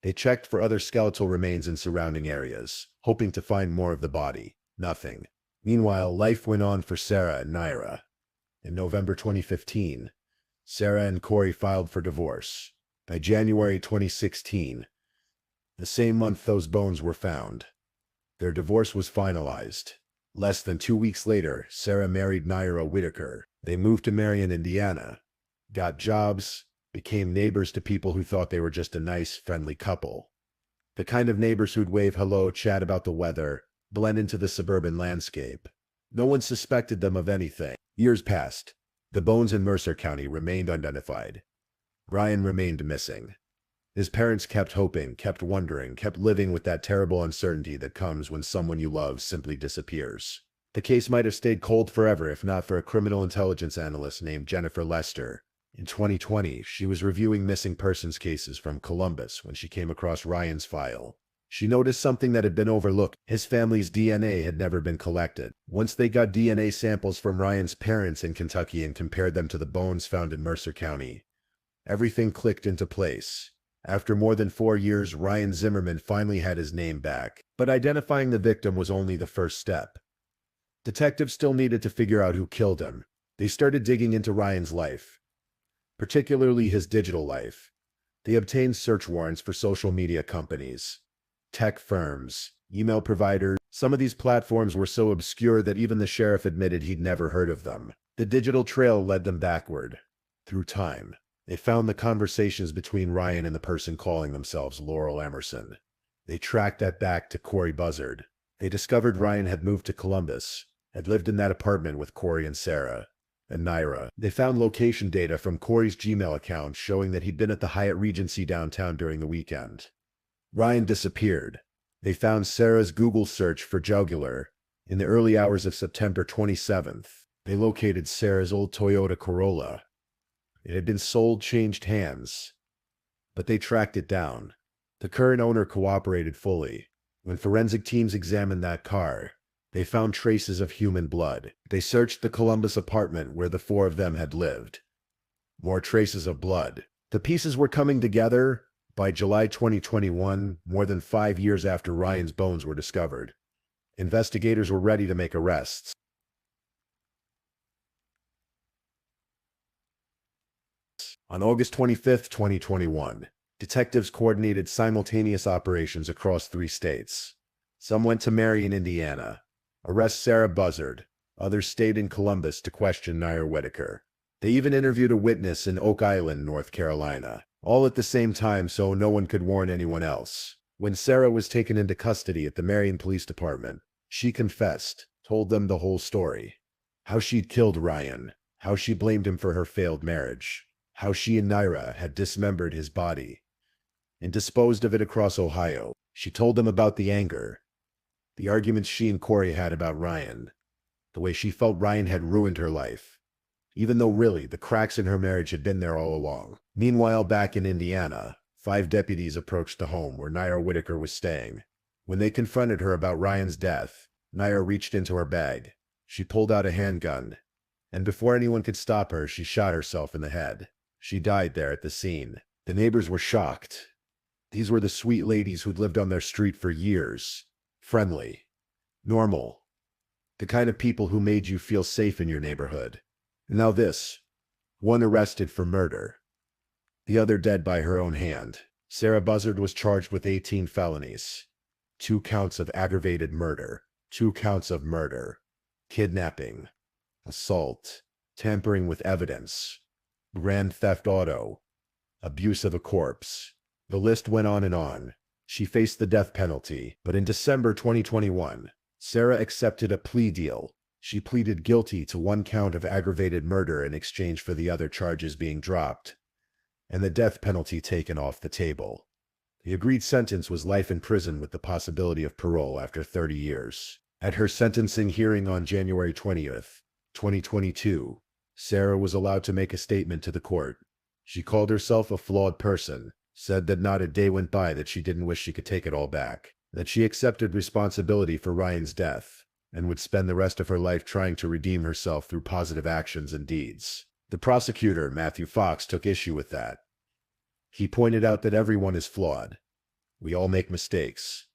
They checked for other skeletal remains in surrounding areas, hoping to find more of the body. Nothing. Meanwhile, life went on for Sarah and Naira. In November 2015, Sarah and Corey filed for divorce. By January 2016, the same month those bones were found, their divorce was finalized. Less than 2 weeks later, Sarah married Naira Whitaker. They moved to Marion, Indiana, got jobs, became neighbors to people who thought they were just a nice, friendly couple. The kind of neighbors who'd wave hello, chat about the weather, blend into the suburban landscape. No one suspected them of anything. Years passed. The bones in Mercer County remained unidentified. Ryan remained missing. His parents kept hoping, kept wondering, kept living with that terrible uncertainty that comes when someone you love simply disappears. The case might have stayed cold forever if not for a criminal intelligence analyst named Jennifer Lester. In 2020, she was reviewing missing persons cases from Columbus when she came across Ryan's file. She noticed something that had been overlooked. His family's DNA had never been collected. Once they got DNA samples from Ryan's parents in Kentucky and compared them to the bones found in Mercer County, everything clicked into place. After more than 4 years, Ryan Zimmerman finally had his name back. But identifying the victim was only the first step. Detectives still needed to figure out who killed him. They started digging into Ryan's life, particularly his digital life. They obtained search warrants for social media companies, tech firms, email providers. Some of these platforms were so obscure that even the sheriff admitted he'd never heard of them. The digital trail led them backward, through time. They found the conversations between Ryan and the person calling themselves Laurel Emerson. They tracked that back to Corey Buzzard. They discovered Ryan had moved to Columbus, had lived in that apartment with Corey and Sarah, and Naira. They found location data from Corey's Gmail account showing that he'd been at the Hyatt Regency downtown during the weekend. Ryan disappeared. They found Sarah's Google search for jugular. In the early hours of September 27th, they located Sarah's old Toyota Corolla. It had been sold, changed hands, but they tracked it down. The current owner cooperated fully. When forensic teams examined that car, they found traces of human blood. They searched the Columbus apartment where the four of them had lived. More traces of blood. The pieces were coming together. By July 2021, more than 5 years after Ryan's bones were discovered, investigators were ready to make arrests. On August 25, 2021, detectives coordinated simultaneous operations across 3 states. Some went to Marion, Indiana, arrest Sarah Buzzard. Others stayed in Columbus to question Naira Whitaker. They even interviewed a witness in Oak Island, North Carolina, all at the same time so no one could warn anyone else. When Sarah was taken into custody at the Marion Police Department, she confessed, told them the whole story. How she'd killed Ryan, how she blamed him for her failed marriage, how she and Naira had dismembered his body and disposed of it across Ohio. She told them about the anger, the arguments she and Corey had about Ryan, the way she felt Ryan had ruined her life, even though really the cracks in her marriage had been there all along. Meanwhile, back in Indiana, 5 deputies approached the home where Naira Whitaker was staying. When they confronted her about Ryan's death, Naira reached into her bag. She pulled out a handgun, and before anyone could stop her, she shot herself in the head. She died there at the scene. The neighbors were shocked. These were the sweet ladies who'd lived on their street for years. Friendly, normal, the kind of people who made you feel safe in your neighborhood. And now this, one arrested for murder, the other dead by her own hand. Sarah Buzzard was charged with 18 felonies, 2 counts of aggravated murder, 2 counts of murder, kidnapping, assault, tampering with evidence, grand theft auto, abuse of a corpse. The list went on and on. She faced the death penalty, but in December 2021, Sarah accepted a plea deal. She pleaded guilty to 1 count of aggravated murder in exchange for the other charges being dropped, and the death penalty taken off the table. The agreed sentence was life in prison with the possibility of parole after 30 years. At her sentencing hearing on January 20th, 2022, Sarah was allowed to make a statement to the court. She called herself a flawed person, said that not a day went by that she didn't wish she could take it all back, that she accepted responsibility for Ryan's death, and would spend the rest of her life trying to redeem herself through positive actions and deeds. The prosecutor, Matthew Fox, took issue with that. He pointed out that everyone is flawed. We all make mistakes.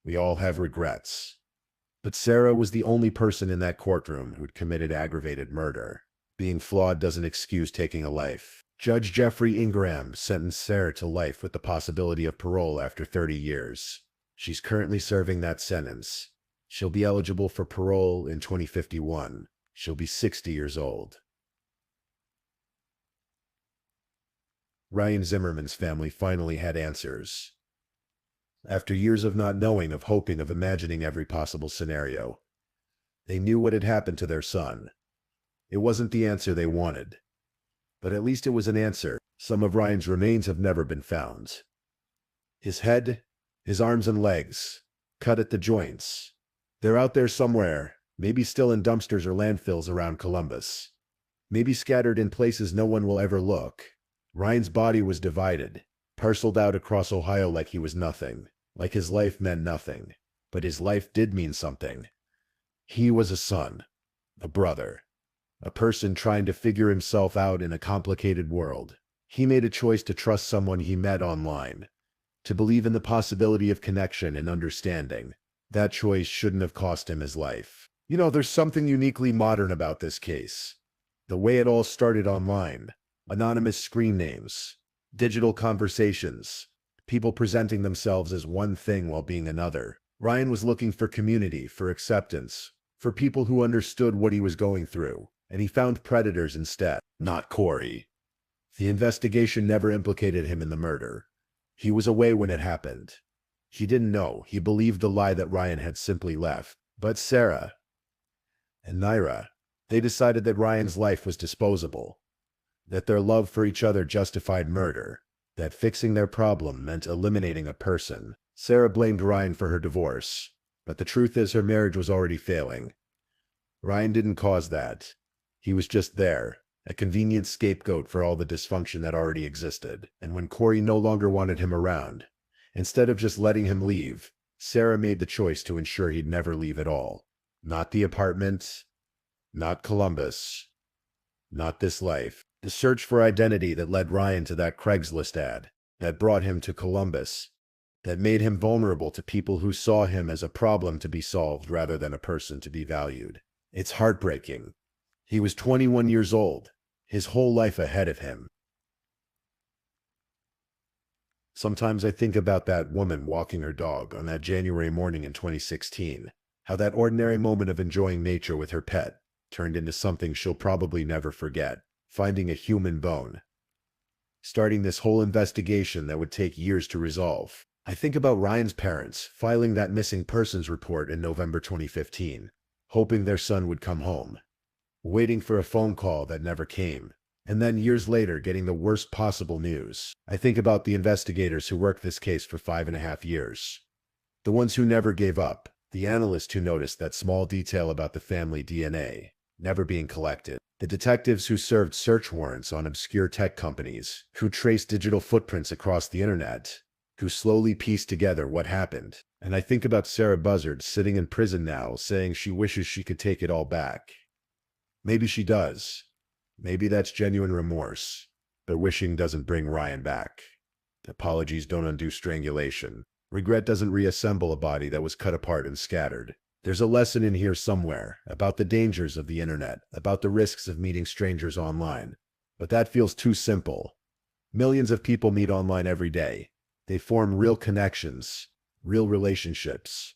We all have regrets. But Sarah was the only person in that courtroom who'd committed aggravated murder. Being flawed doesn't excuse taking a life. Judge Jeffrey Ingram sentenced Sarah to life with the possibility of parole after 30 years. She's currently serving that sentence. She'll be eligible for parole in 2051. She'll be 60 years old. Ryan Zimmerman's family finally had answers. After years of not knowing, of hoping, of imagining every possible scenario, they knew what had happened to their son. It wasn't the answer they wanted, but at least it was an answer. Some of Ryan's remains have never been found. His head, his arms and legs, cut at the joints. They're out there somewhere, maybe still in dumpsters or landfills around Columbus. Maybe scattered in places no one will ever look. Ryan's body was divided, parceled out across Ohio like he was nothing, like his life meant nothing. But his life did mean something. He was a son, a brother, a person trying to figure himself out in a complicated world. He made a choice to trust someone he met online, to believe in the possibility of connection and understanding. That choice shouldn't have cost him his life. You know, there's something uniquely modern about this case. The way it all started online. Anonymous screen names, digital conversations, people presenting themselves as one thing while being another. Ryan was looking for community, for acceptance, for people who understood what he was going through, and he found predators instead, not Corey. The investigation never implicated him in the murder. He was away when it happened. He didn't know. He believed the lie that Ryan had simply left. But Sarah and Naira, they decided that Ryan's life was disposable, that their love for each other justified murder, that fixing their problem meant eliminating a person. Sarah blamed Ryan for her divorce, but the truth is her marriage was already failing. Ryan didn't cause that. He was just there, a convenient scapegoat for all the dysfunction that already existed. And when Corey no longer wanted him around, instead of just letting him leave, Sarah made the choice to ensure he'd never leave at all. Not the apartment, not Columbus, not this life. The search for identity that led Ryan to that Craigslist ad, that brought him to Columbus, that made him vulnerable to people who saw him as a problem to be solved rather than a person to be valued. It's heartbreaking. He was 21 years old, his whole life ahead of him. Sometimes I think about that woman walking her dog on that January morning in 2016, how that ordinary moment of enjoying nature with her pet turned into something she'll probably never forget. Finding a human bone. Starting this whole investigation that would take years to resolve. I think about Ryan's parents filing that missing persons report in November 2015, hoping their son would come home, waiting for a phone call that never came, and then years later getting the worst possible news. I think about the investigators who worked this case for 5.5 years. The ones who never gave up, the analysts who noticed that small detail about the family DNA never being collected. The detectives who served search warrants on obscure tech companies, who traced digital footprints across the internet, who slowly pieced together what happened. And I think about Sarah Buzzard sitting in prison now, saying she wishes she could take it all back. Maybe she does. Maybe that's genuine remorse. But wishing doesn't bring Ryan back. Apologies don't undo strangulation. Regret doesn't reassemble a body that was cut apart and scattered. There's a lesson in here somewhere about the dangers of the internet, about the risks of meeting strangers online. But that feels too simple. Millions of people meet online every day. They form real connections, real relationships,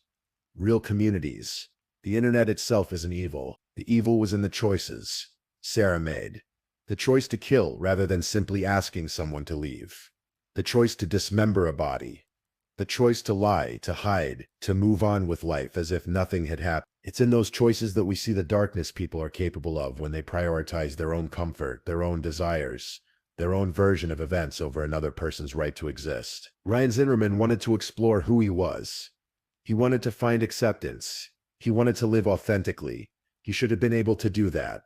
real communities. The internet itself isn't evil. The evil was in the choices Sarah made. The choice to kill rather than simply asking someone to leave. The choice to dismember a body. The choice to lie, to hide, to move on with life as if nothing had happened. It's in those choices that we see the darkness people are capable of when they prioritize their own comfort, their own desires, their own version of events over another person's right to exist. Ryan Zimmerman wanted to explore who he was. He wanted to find acceptance. He wanted to live authentically. He should have been able to do that.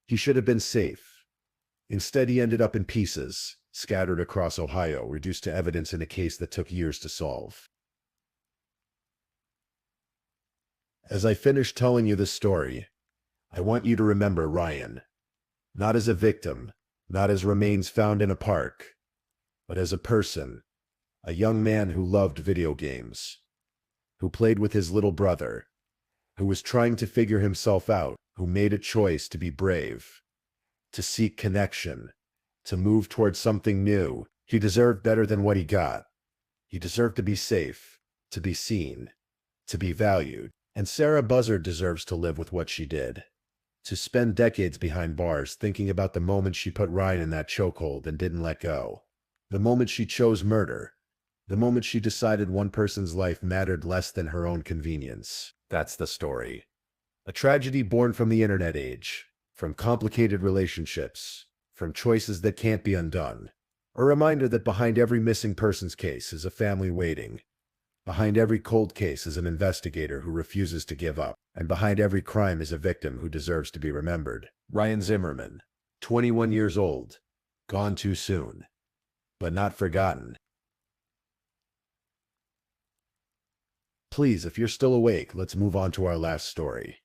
He should have been safe. Instead, he ended up in pieces, scattered across Ohio, reduced to evidence in a case that took years to solve. As I finish telling you this story, I want you to remember Ryan, not as a victim, not as remains found in a park, but as a person, a young man who loved video games, who played with his little brother, who was trying to figure himself out, who made a choice to be brave, to seek connection, to move towards something new. He deserved better than what he got. He deserved to be safe, to be seen, to be valued. And Sarah Buzzard deserves to live with what she did. To spend decades behind bars thinking about the moment she put Ryan in that chokehold and didn't let go. The moment she chose murder. The moment she decided one person's life mattered less than her own convenience. That's the story. A tragedy born from the internet age, from complicated relationships, from choices that can't be undone. A reminder that behind every missing persons case is a family waiting. Behind every cold case is an investigator who refuses to give up. And behind every crime is a victim who deserves to be remembered. Ryan Zimmerman, 21 years old, gone too soon, but not forgotten. Please, if you're still awake, let's move on to our last story.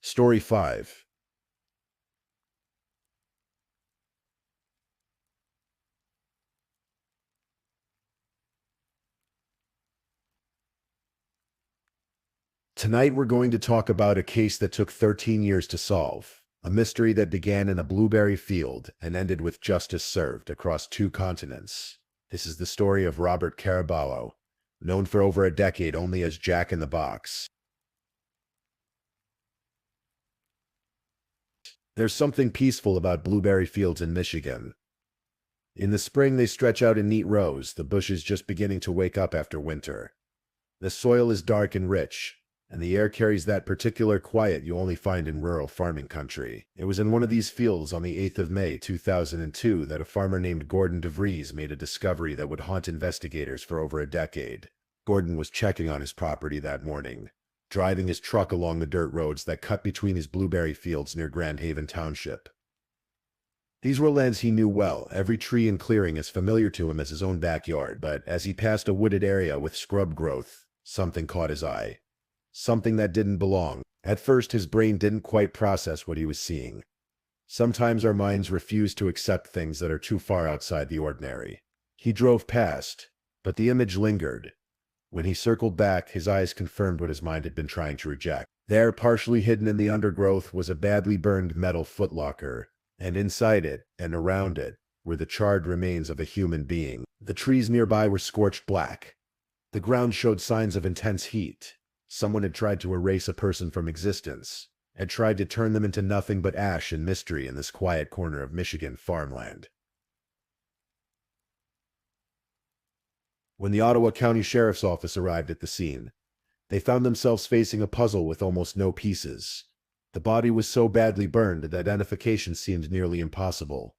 Story 5. Tonight we're going to talk about a case that took 13 years to solve, a mystery that began in a blueberry field and ended with justice served across 2 continents. This is the story of Robert Caraballo, known for over a decade only as Jack in the Box. There's something peaceful about blueberry fields in Michigan. In the spring, they stretch out in neat rows, the bushes just beginning to wake up after winter. The soil is dark and rich, and the air carries that particular quiet you only find in rural farming country. It was in one of these fields on the 8th of May, 2002, that a farmer named Gordon DeVries made a discovery that would haunt investigators for over a decade. Gordon was checking on his property that morning, driving his truck along the dirt roads that cut between his blueberry fields near Grand Haven Township. These were lands he knew well, every tree and clearing as familiar to him as his own backyard, but as he passed a wooded area with scrub growth, something caught his eye. Something that didn't belong. At first, his brain didn't quite process what he was seeing. Sometimes our minds refuse to accept things that are too far outside the ordinary. He drove past, but the image lingered. When he circled back, his eyes confirmed what his mind had been trying to reject. There, partially hidden in the undergrowth, was a badly burned metal footlocker, and inside it, and around it, were the charred remains of a human being. The trees nearby were scorched black. The ground showed signs of intense heat. Someone had tried to erase a person from existence, had tried to turn them into nothing but ash and mystery in this quiet corner of Michigan farmland. When the Ottawa County Sheriff's Office arrived at the scene, they found themselves facing a puzzle with almost no pieces. The body was so badly burned that identification seemed nearly impossible.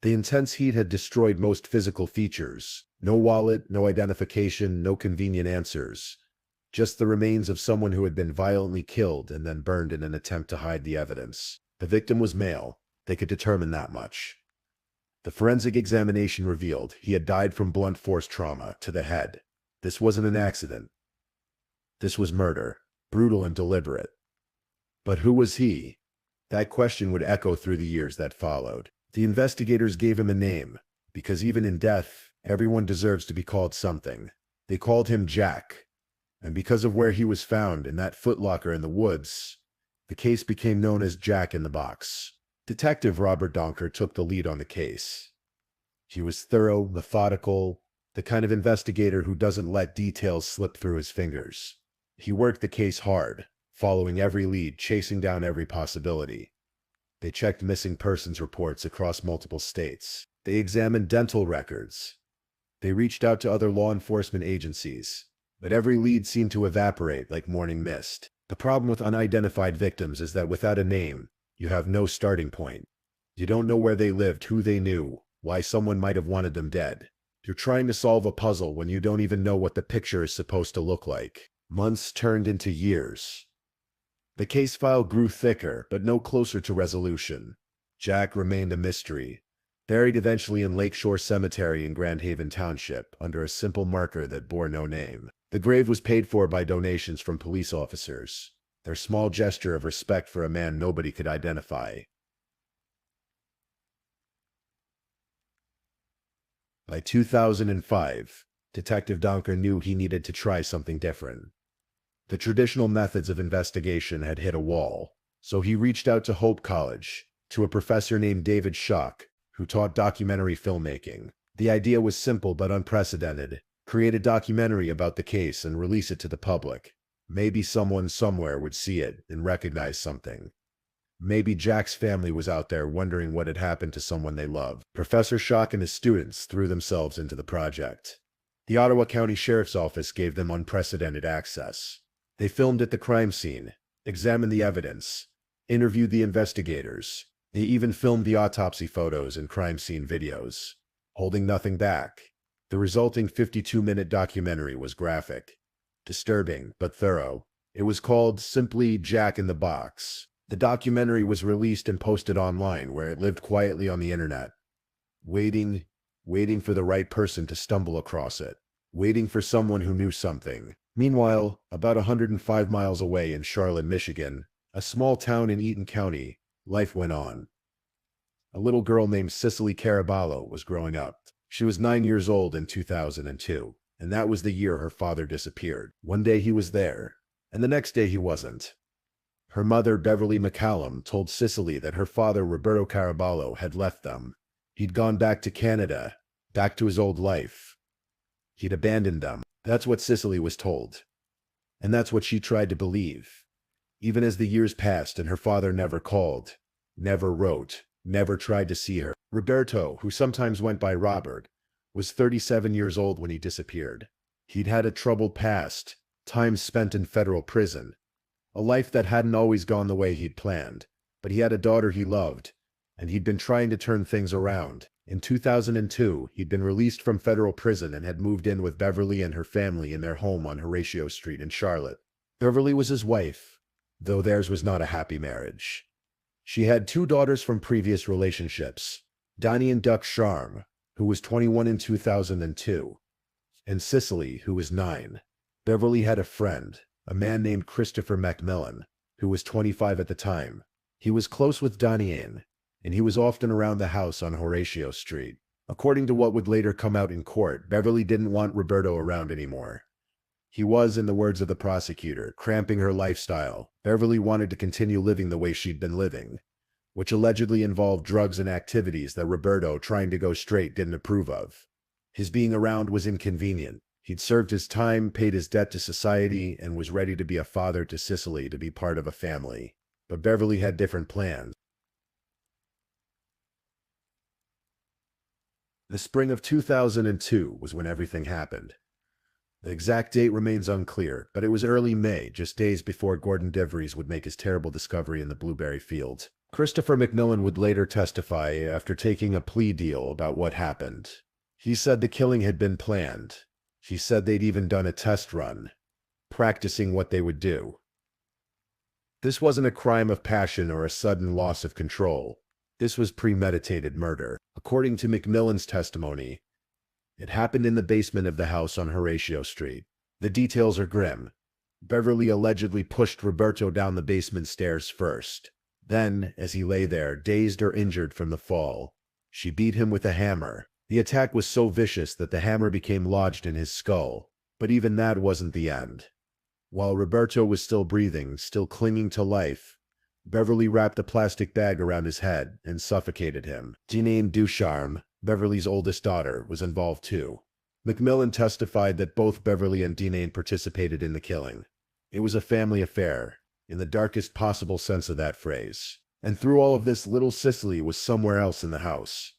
The intense heat had destroyed most physical features. No wallet, no identification, no convenient answers. Just the remains of someone who had been violently killed and then burned in an attempt to hide the evidence. The victim was male. They could determine that much. The forensic examination revealed he had died from blunt force trauma to the head. This wasn't an accident. This was murder, brutal and deliberate. But who was he? That question would echo through the years that followed. The investigators gave him a name, because even in death, everyone deserves to be called something. They called him Jack. And because of where he was found, in that footlocker in the woods, the case became known as Jack in the Box. Detective Robert Donker took the lead on the case. He was thorough, methodical, the kind of investigator who doesn't let details slip through his fingers. He worked the case hard, following every lead, chasing down every possibility. They checked missing persons reports across multiple states. They examined dental records. They reached out to other law enforcement agencies. But every lead seemed to evaporate like morning mist. The problem with unidentified victims is that without a name, you have no starting point. You don't know where they lived, who they knew, why someone might have wanted them dead. You're trying to solve a puzzle when you don't even know what the picture is supposed to look like. Months turned into years. The case file grew thicker, but no closer to resolution. Jack remained a mystery, buried eventually in Lakeshore Cemetery in Grand Haven Township under a simple marker that bore no name. The grave was paid for by donations from police officers, their small gesture of respect for a man nobody could identify. By 2005, Detective Donker knew he needed to try something different. The traditional methods of investigation had hit a wall, so he reached out to Hope College, to a professor named David Schock, who taught documentary filmmaking. The idea was simple but unprecedented. Create a documentary about the case and release it to the public. Maybe someone somewhere would see it and recognize something. Maybe Jack's family was out there wondering what had happened to someone they loved. Professor Schock and his students threw themselves into the project. The Ottawa County Sheriff's Office gave them unprecedented access. They filmed at the crime scene, examined the evidence, interviewed the investigators. They even filmed the autopsy photos and crime scene videos, holding nothing back. The resulting 52-minute documentary was graphic, disturbing, but thorough. It was called simply Jack in the Box. The documentary was released and posted online, where it lived quietly on the internet, waiting for the right person to stumble across it, waiting for someone who knew something. Meanwhile, about 105 miles away in Charlotte, Michigan, a small town in Eaton County, life went on. A little girl named Cicely Caraballo was growing up. She was 9 years old in 2002, and that was the year her father disappeared. One day he was there, And the next day he wasn't. Her mother, Beverly McCallum, told Cicely that her father, Roberto Caraballo, had left them. He'd gone back to Canada, back to his old life. He'd abandoned them. That's what Cicely was told. And that's what she tried to believe. Even as the years passed and her father never called, never wrote, never tried to see her. Roberto, who sometimes went by Robert, was 37 years old when he disappeared. He'd had a troubled past, time spent in federal prison, a life that hadn't always gone the way he'd planned, but he had a daughter he loved, and he'd been trying to turn things around. In 2002, he'd been released from federal prison and had moved in with Beverly and her family in their home on Horatio Street in Charlotte. Beverly was his wife, though theirs was not a happy marriage. She had 2 daughters from previous relationships, Donnie and Duck Charm, who was 21 in 2002, and Cicely, who was 9. Beverly had a friend, a man named Christopher Macmillan, who was 25 at the time. He was close with Donnie Ann, and he was often around the house on Horatio Street. According to what would later come out in court, Beverly didn't want Roberto around anymore. He was, in the words of the prosecutor, cramping her lifestyle. Beverly wanted to continue living the way she'd been living, which allegedly involved drugs and activities that Roberto, trying to go straight, didn't approve of. His being around was inconvenient. He'd served his time, paid his debt to society, and was ready to be a father to Cicely, to be part of a family. But Beverly had different plans. The spring of 2002 was when everything happened. The exact date remains unclear, but it was early May, just days before Gordon DeVries would make his terrible discovery in the blueberry field. Christopher McMillan would later testify after taking a plea deal about what happened. He said the killing had been planned. He said they'd even done a test run, practicing what they would do. This wasn't a crime of passion or a sudden loss of control. This was premeditated murder. According to McMillan's testimony, it happened in the basement of the house on Horatio Street. The details are grim. Beverly allegedly pushed Roberto down the basement stairs first. Then, as he lay there, dazed or injured from the fall, she beat him with a hammer. The attack was so vicious that the hammer became lodged in his skull. But even that wasn't the end. While Roberto was still breathing, still clinging to life, Beverly wrapped a plastic bag around his head and suffocated him. Jeanine Ducharme, Beverly's oldest daughter, was involved too. McMillan testified that both Beverly and Jeanine participated in the killing. It was a family affair, in the darkest possible sense of that phrase. And through all of this, little Cicely was somewhere else in the house.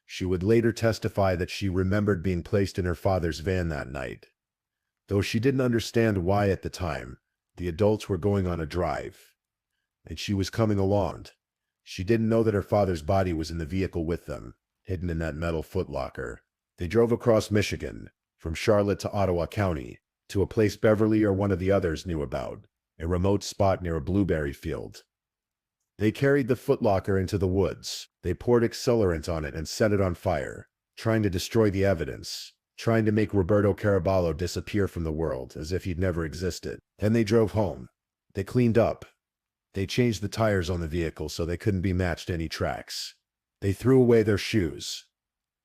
She would later testify that she remembered being placed in her father's van that night. Though she didn't understand why at the time, the adults were going on a drive, and she was coming along. She didn't know that her father's body was in the vehicle with them, hidden in that metal footlocker. They drove across Michigan, from Charlotte to Ottawa County, to a place Beverly or one of the others knew about, a remote spot near a blueberry field. They carried the footlocker into the woods. They poured accelerant on it and set it on fire, trying to destroy the evidence, trying to make Roberto Caraballo disappear from the world as if he'd never existed. Then they drove home. They cleaned up. They changed the tires on the vehicle so they couldn't be matched any tracks. They threw away their shoes.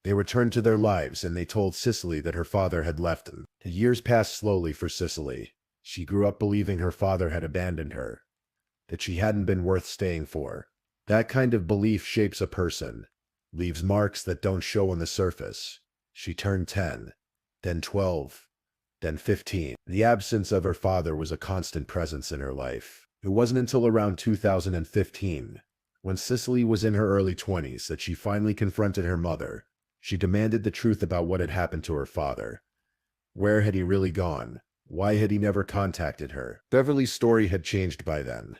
They returned to their lives, and they told Cicely that her father had left them. The years passed slowly for Cicely. She grew up believing her father had abandoned her, that she hadn't been worth staying for. That kind of belief shapes a person, leaves marks that don't show on the surface. She turned 10, then 12, then 15. The absence of her father was a constant presence in her life. It wasn't until around 2015, when Cicely was in her early 20s, that she finally confronted her mother. She demanded the truth about what had happened to her father. Where had he really gone? Why had he never contacted her? Beverly's story had changed by then.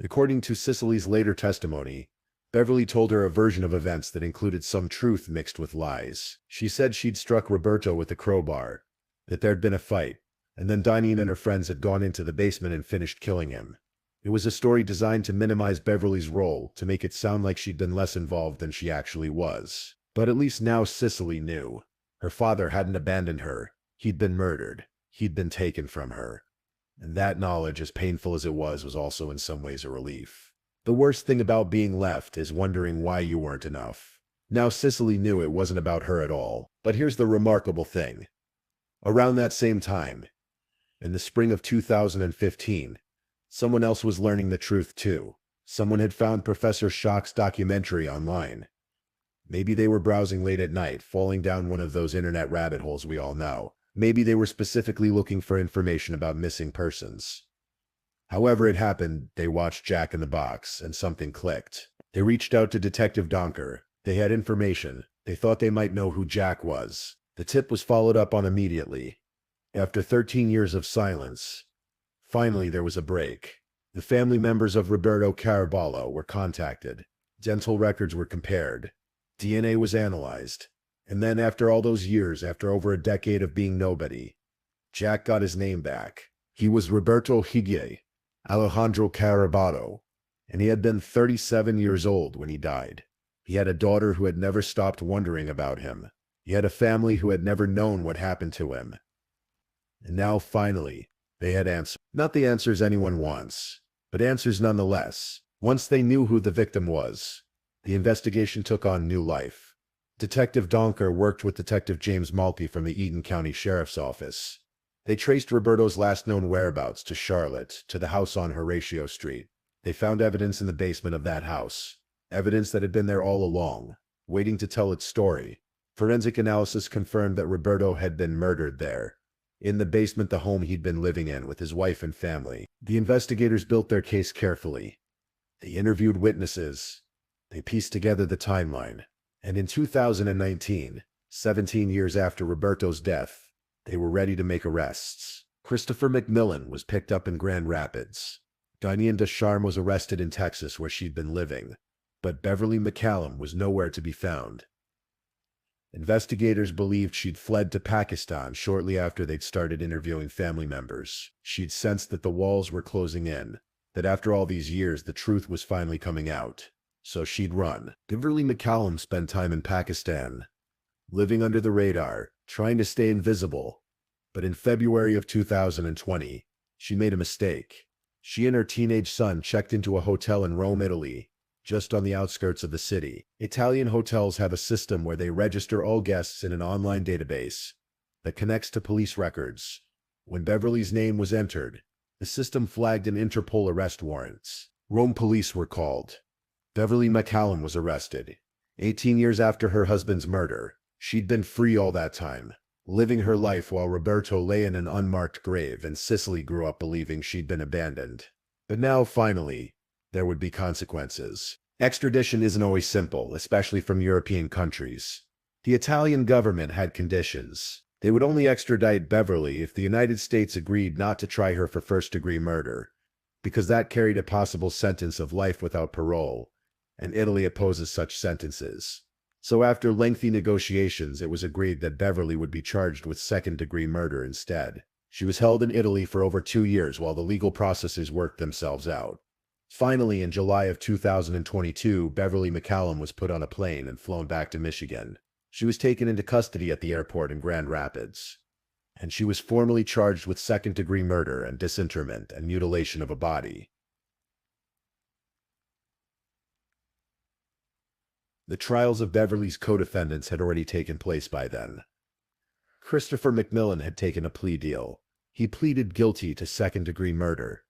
According to Cicely's later testimony, Beverly told her a version of events that included some truth mixed with lies. She said she'd struck Roberto with a crowbar, that there'd been a fight, and then Dineen and her friends had gone into the basement and finished killing him. It was a story designed to minimize Beverly's role, to make it sound like she'd been less involved than she actually was. But at least now Cicely knew. Her father hadn't abandoned her. He'd been murdered. He'd been taken from her. And that knowledge, as painful as it was also in some ways a relief. The worst thing about being left is wondering why you weren't enough. Now Cicely knew it wasn't about her at all. But here's the remarkable thing. Around that same time, In the spring of 2015, someone else was learning the truth too. Someone had found Professor Shock's documentary online. Maybe they were browsing late at night, falling down one of those internet rabbit holes we all know. Maybe they were specifically looking for information about missing persons. However it happened, they watched Jack in the Box, and something clicked. They reached out to Detective Donker. They had information. They thought they might know who Jack was. The tip was followed up on immediately. After 13 years of silence, finally there was a break. The family members of Roberto Caraballo were contacted. Dental records were compared. DNA was analyzed. And then after all those years, after over a decade of being nobody, Jack got his name back. He was Roberto Higuie Alejandro Caraballo, and he had been 37 years old when he died. He had a daughter who had never stopped wondering about him. He had a family who had never known what happened to him. And now, finally, they had answers. Not the answers anyone wants, but answers nonetheless. Once they knew who the victim was, the investigation took on new life. Detective Donker worked with Detective James Malky from the Eaton County Sheriff's Office. They traced Roberto's last known whereabouts to Charlotte, to the house on Horatio Street. They found evidence in the basement of that house. Evidence that had been there all along, waiting to tell its story. Forensic analysis confirmed that Roberto had been murdered there, in the basement, the home he'd been living in with his wife and family. The investigators built their case carefully. They interviewed witnesses. They pieced together the timeline. And in 2019, 17 years after Roberto's death, they were ready to make arrests. Christopher McMillan was picked up in Grand Rapids. Diane Descharme was arrested in Texas where she'd been living. But Beverly McCallum was nowhere to be found. Investigators believed she'd fled to Pakistan shortly after they'd started interviewing family members. She'd sensed that the walls were closing in, that after all these years the truth was finally coming out. So she'd run. Beverly McCallum spent time in Pakistan, living under the radar, trying to stay invisible. But in February of 2020, she made a mistake. She and her teenage son checked into a hotel in Rome, Italy, just on the outskirts of the city. Italian hotels have a system where they register all guests in an online database that connects to police records. When Beverly's name was entered, the system flagged an Interpol arrest warrants. Rome police were called. Beverly McCallum was arrested. 18 years after her husband's murder, she'd been free all that time, living her life while Roberto lay in an unmarked grave, and Sicily grew up believing she'd been abandoned. But now, finally, there would be consequences. Extradition isn't always simple, especially from European countries. The Italian government had conditions. They would only extradite Beverly if the United States agreed not to try her for first-degree murder, because that carried a possible sentence of life without parole, and Italy opposes such sentences. So after lengthy negotiations, it was agreed that Beverly would be charged with second-degree murder instead. She was held in Italy for over 2 years while the legal processes worked themselves out. Finally, in July of 2022, Beverly McCallum was put on a plane and flown back to Michigan. She was taken into custody at the airport in Grand Rapids, and she was formally charged with second-degree murder and disinterment and mutilation of a body. The trials of Beverly's co-defendants had already taken place by then. Christopher McMillan had taken a plea deal. He pleaded guilty to second-degree murder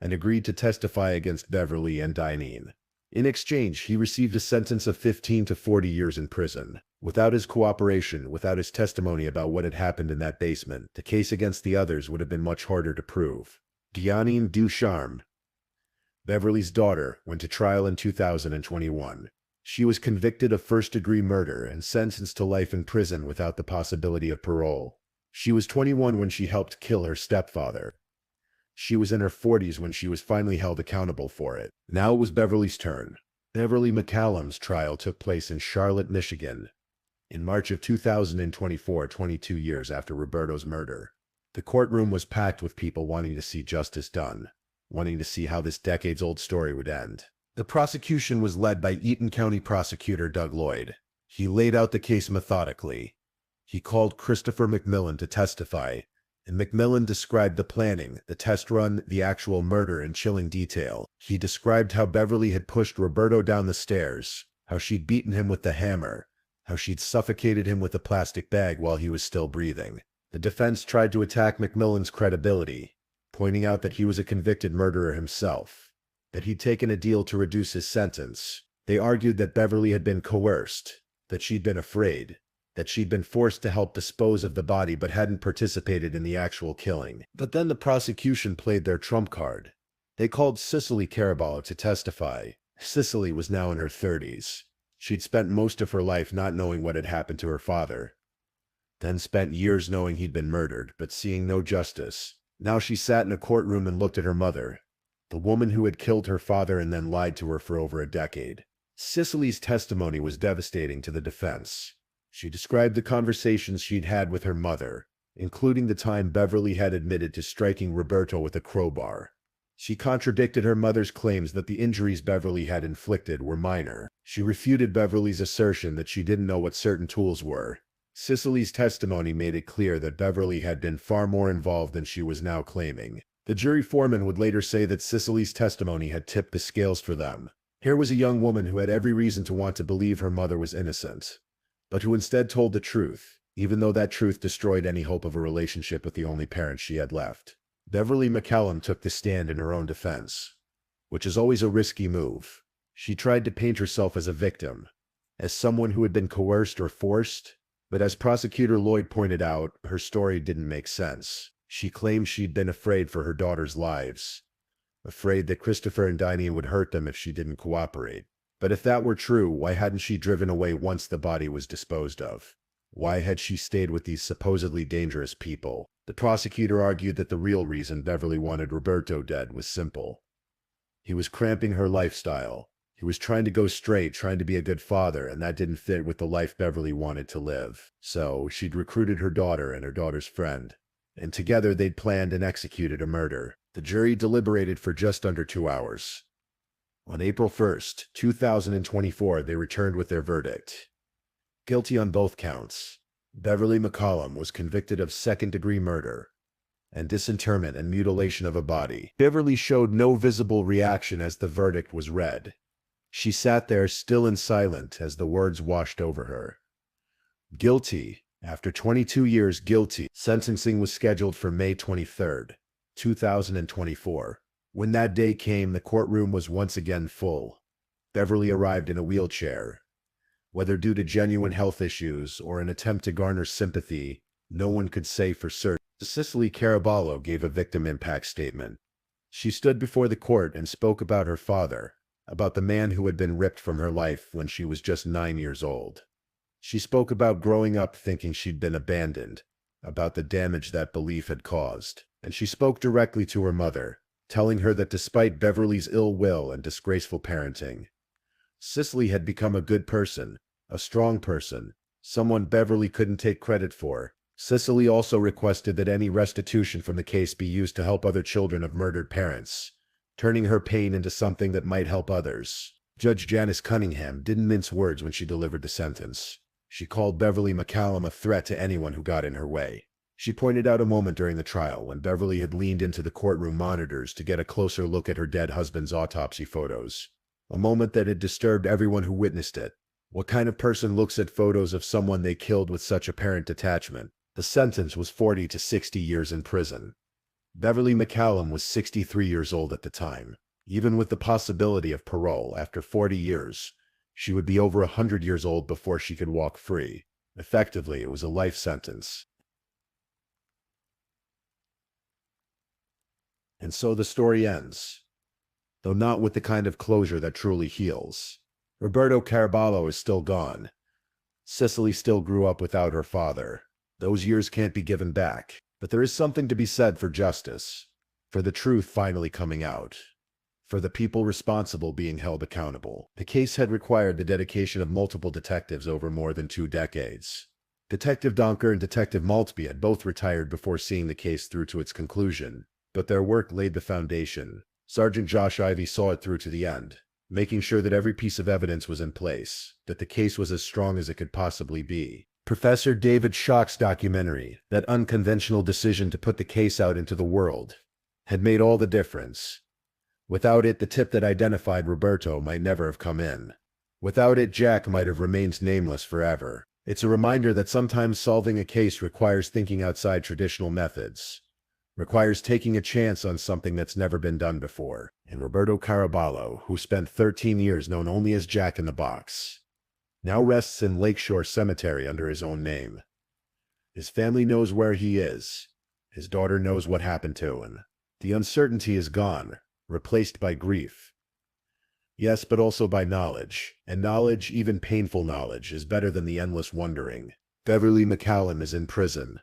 and agreed to testify against Beverly and Diane. In exchange, he received a sentence of 15 to 40 years in prison. Without his cooperation, without his testimony about what had happened in that basement, the case against the others would have been much harder to prove. Diane Descharme, Beverly's daughter, went to trial in 2021. She was convicted of first-degree murder and sentenced to life in prison without the possibility of parole. She was 21 when she helped kill her stepfather. She was in her 40s when she was finally held accountable for it. Now it was Beverly's turn. Beverly McCallum's trial took place in Charlotte, Michigan, in March of 2024, 22 years after Roberto's murder. The courtroom was packed with people wanting to see justice done, wanting to see how this decades-old story would end. The prosecution was led by Eaton County Prosecutor Doug Lloyd. He laid out the case methodically. He called Christopher McMillan to testify, and McMillan described the planning, the test run, the actual murder in chilling detail. He described how Beverly had pushed Roberto down the stairs, how she'd beaten him with the hammer, how she'd suffocated him with a plastic bag while he was still breathing. The defense tried to attack McMillan's credibility, pointing out that he was a convicted murderer himself, that he'd taken a deal to reduce his sentence. They argued that Beverly had been coerced, that she'd been afraid, that she'd been forced to help dispose of the body but hadn't participated in the actual killing. But then the prosecution played their trump card. They called Cicely Caraballo to testify. Cicely was now in her 30s. She'd spent most of her life not knowing what had happened to her father, then spent years knowing he'd been murdered, but seeing no justice. Now she sat in a courtroom and looked at her mother, the woman who had killed her father and then lied to her for over a decade. Cicely's testimony was devastating to the defense. She described the conversations she'd had with her mother, including the time Beverly had admitted to striking Roberto with a crowbar. She contradicted her mother's claims that the injuries Beverly had inflicted were minor. She refuted Beverly's assertion that she didn't know what certain tools were. Cicely's testimony made it clear that Beverly had been far more involved than she was now claiming. The jury foreman would later say that Cicely's testimony had tipped the scales for them. Here was a young woman who had every reason to want to believe her mother was innocent, but who instead told the truth, even though that truth destroyed any hope of a relationship with the only parent she had left. Beverly McCallum took the stand in her own defense, which is always a risky move. She tried to paint herself as a victim, as someone who had been coerced or forced, but as prosecutor Lloyd pointed out, her story didn't make sense. She claimed she'd been afraid for her daughter's lives, afraid that Christopher and Dinah would hurt them if she didn't cooperate. But if that were true, why hadn't she driven away once the body was disposed of? Why had she stayed with these supposedly dangerous people? The prosecutor argued that the real reason Beverly wanted Roberto dead was simple. He was cramping her lifestyle. He was trying to go straight, trying to be a good father, and that didn't fit with the life Beverly wanted to live. So she'd recruited her daughter and her daughter's friend, and together they'd planned and executed a murder. The jury deliberated for just under 2 hours. On April 1st, 2024, they returned with their verdict. Guilty on both counts. Beverly McCallum was convicted of second-degree murder and disinterment and mutilation of a body. Beverly showed no visible reaction as the verdict was read. She sat there still and silent as the words washed over her. Guilty. After 22 years, guilty. Sentencing was scheduled for May 23rd, 2024. When that day came, the courtroom was once again full. Beverly arrived in a wheelchair. Whether due to genuine health issues or an attempt to garner sympathy, no one could say for certain. Cicely Caraballo gave a victim impact statement. She stood before the court and spoke about her father, about the man who had been ripped from her life when she was just 9 years old. She spoke about growing up thinking she'd been abandoned, about the damage that belief had caused, and she spoke directly to her mother, telling her that despite Beverly's ill will and disgraceful parenting, Cicely had become a good person, a strong person, someone Beverly couldn't take credit for. Cicely also requested that any restitution from the case be used to help other children of murdered parents, turning her pain into something that might help others. Judge Janice Cunningham didn't mince words when she delivered the sentence. She called Beverly McCallum a threat to anyone who got in her way. She pointed out a moment during the trial when Beverly had leaned into the courtroom monitors to get a closer look at her dead husband's autopsy photos. A moment that had disturbed everyone who witnessed it. What kind of person looks at photos of someone they killed with such apparent detachment? The sentence was 40 to 60 years in prison. Beverly McCallum was 63 years old at the time. Even with the possibility of parole after 40 years, she would be over 100 years old before she could walk free. Effectively, it was a life sentence. And so the story ends, though not with the kind of closure that truly heals. Roberto Caraballo is still gone. Cicely still grew up without her father. Those years can't be given back, but there is something to be said for justice, for the truth finally coming out, for the people responsible being held accountable. The case had required the dedication of multiple detectives over more than 2 decades. Detective Donker and Detective Maltby had both retired before seeing the case through to its conclusion, but their work laid the foundation. Sergeant Josh Ivey saw it through to the end, making sure that every piece of evidence was in place, that the case was as strong as it could possibly be. Professor David Schock's documentary, that unconventional decision to put the case out into the world, had made all the difference. Without it, the tip that identified Roberto might never have come in. Without it, Jack might have remained nameless forever. It's a reminder that sometimes solving a case requires thinking outside traditional methods, requires taking a chance on something that's never been done before. And Roberto Caraballo, who spent 13 years known only as Jack in the Box, now rests in Lakeshore Cemetery under his own name. His family knows where he is. His daughter knows what happened to him. The uncertainty is gone, replaced by grief. Yes, but also by knowledge. And knowledge, even painful knowledge, is better than the endless wondering. Beverly McCallum is in prison,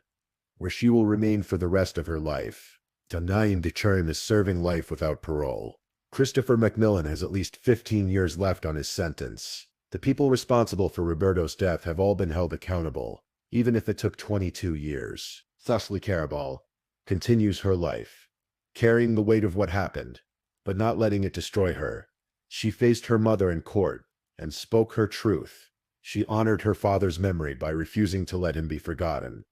where she will remain for the rest of her life. Danai Decharim is serving life without parole. Christopher McMillan has at least 15 years left on his sentence. The people responsible for Roberto's death have all been held accountable, even if it took 22 years. Thusly Caraballo continues her life, carrying the weight of what happened, but not letting it destroy her. She faced her mother in court and spoke her truth. She honored her father's memory by refusing to let him be forgotten.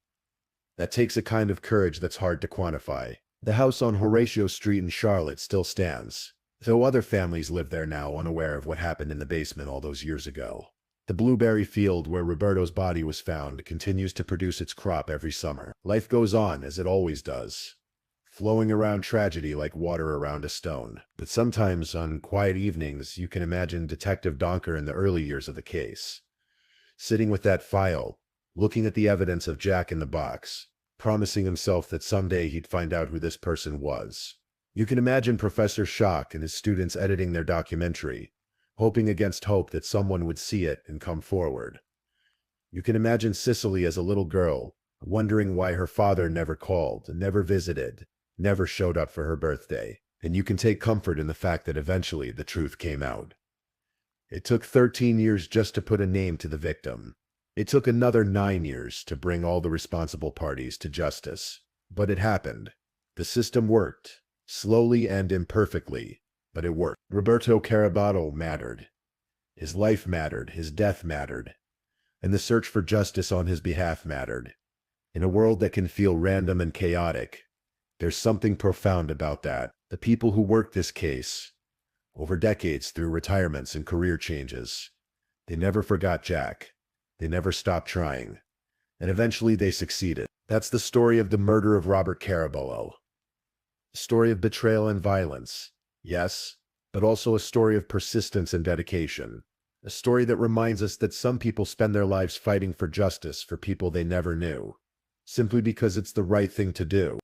That takes a kind of courage that's hard to quantify. The house on Horatio Street in Charlotte still stands, though other families live there now unaware of what happened in the basement all those years ago. The blueberry field where Roberto's body was found continues to produce its crop every summer. Life goes on as it always does, flowing around tragedy like water around a stone. But sometimes, on quiet evenings, you can imagine Detective Donker in the early years of the case, sitting with that file, looking at the evidence of Jack in the Box, promising himself that someday he'd find out who this person was. You can imagine Professor Schock and his students editing their documentary, hoping against hope that someone would see it and come forward. You can imagine Cicely as a little girl, wondering why her father never called, never visited, never showed up for her birthday. And you can take comfort in the fact that eventually the truth came out. It took 13 years just to put a name to the victim. It took another 9 years to bring all the responsible parties to justice. But it happened. The system worked, slowly and imperfectly, but it worked. Roberto Caraballo mattered. His life mattered, his death mattered, and the search for justice on his behalf mattered. In a world that can feel random and chaotic, there's something profound about that. The people who worked this case, over decades through retirements and career changes, they never forgot Jack. They never stopped trying. And eventually they succeeded. That's the story of the murder of Robert Caraballo. A story of betrayal and violence, yes, but also a story of persistence and dedication. A story that reminds us that some people spend their lives fighting for justice for people they never knew, simply because it's the right thing to do.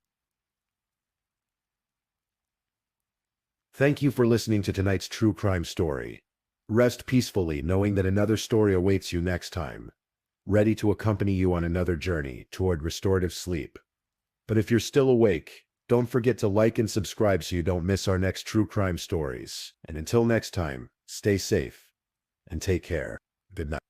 Thank you for listening to tonight's true crime story. Rest peacefully knowing that another story awaits you next time, ready to accompany you on another journey toward restorative sleep. But if you're still awake, don't forget to like and subscribe so you don't miss our next true crime stories. And until next time, stay safe and take care. Good night.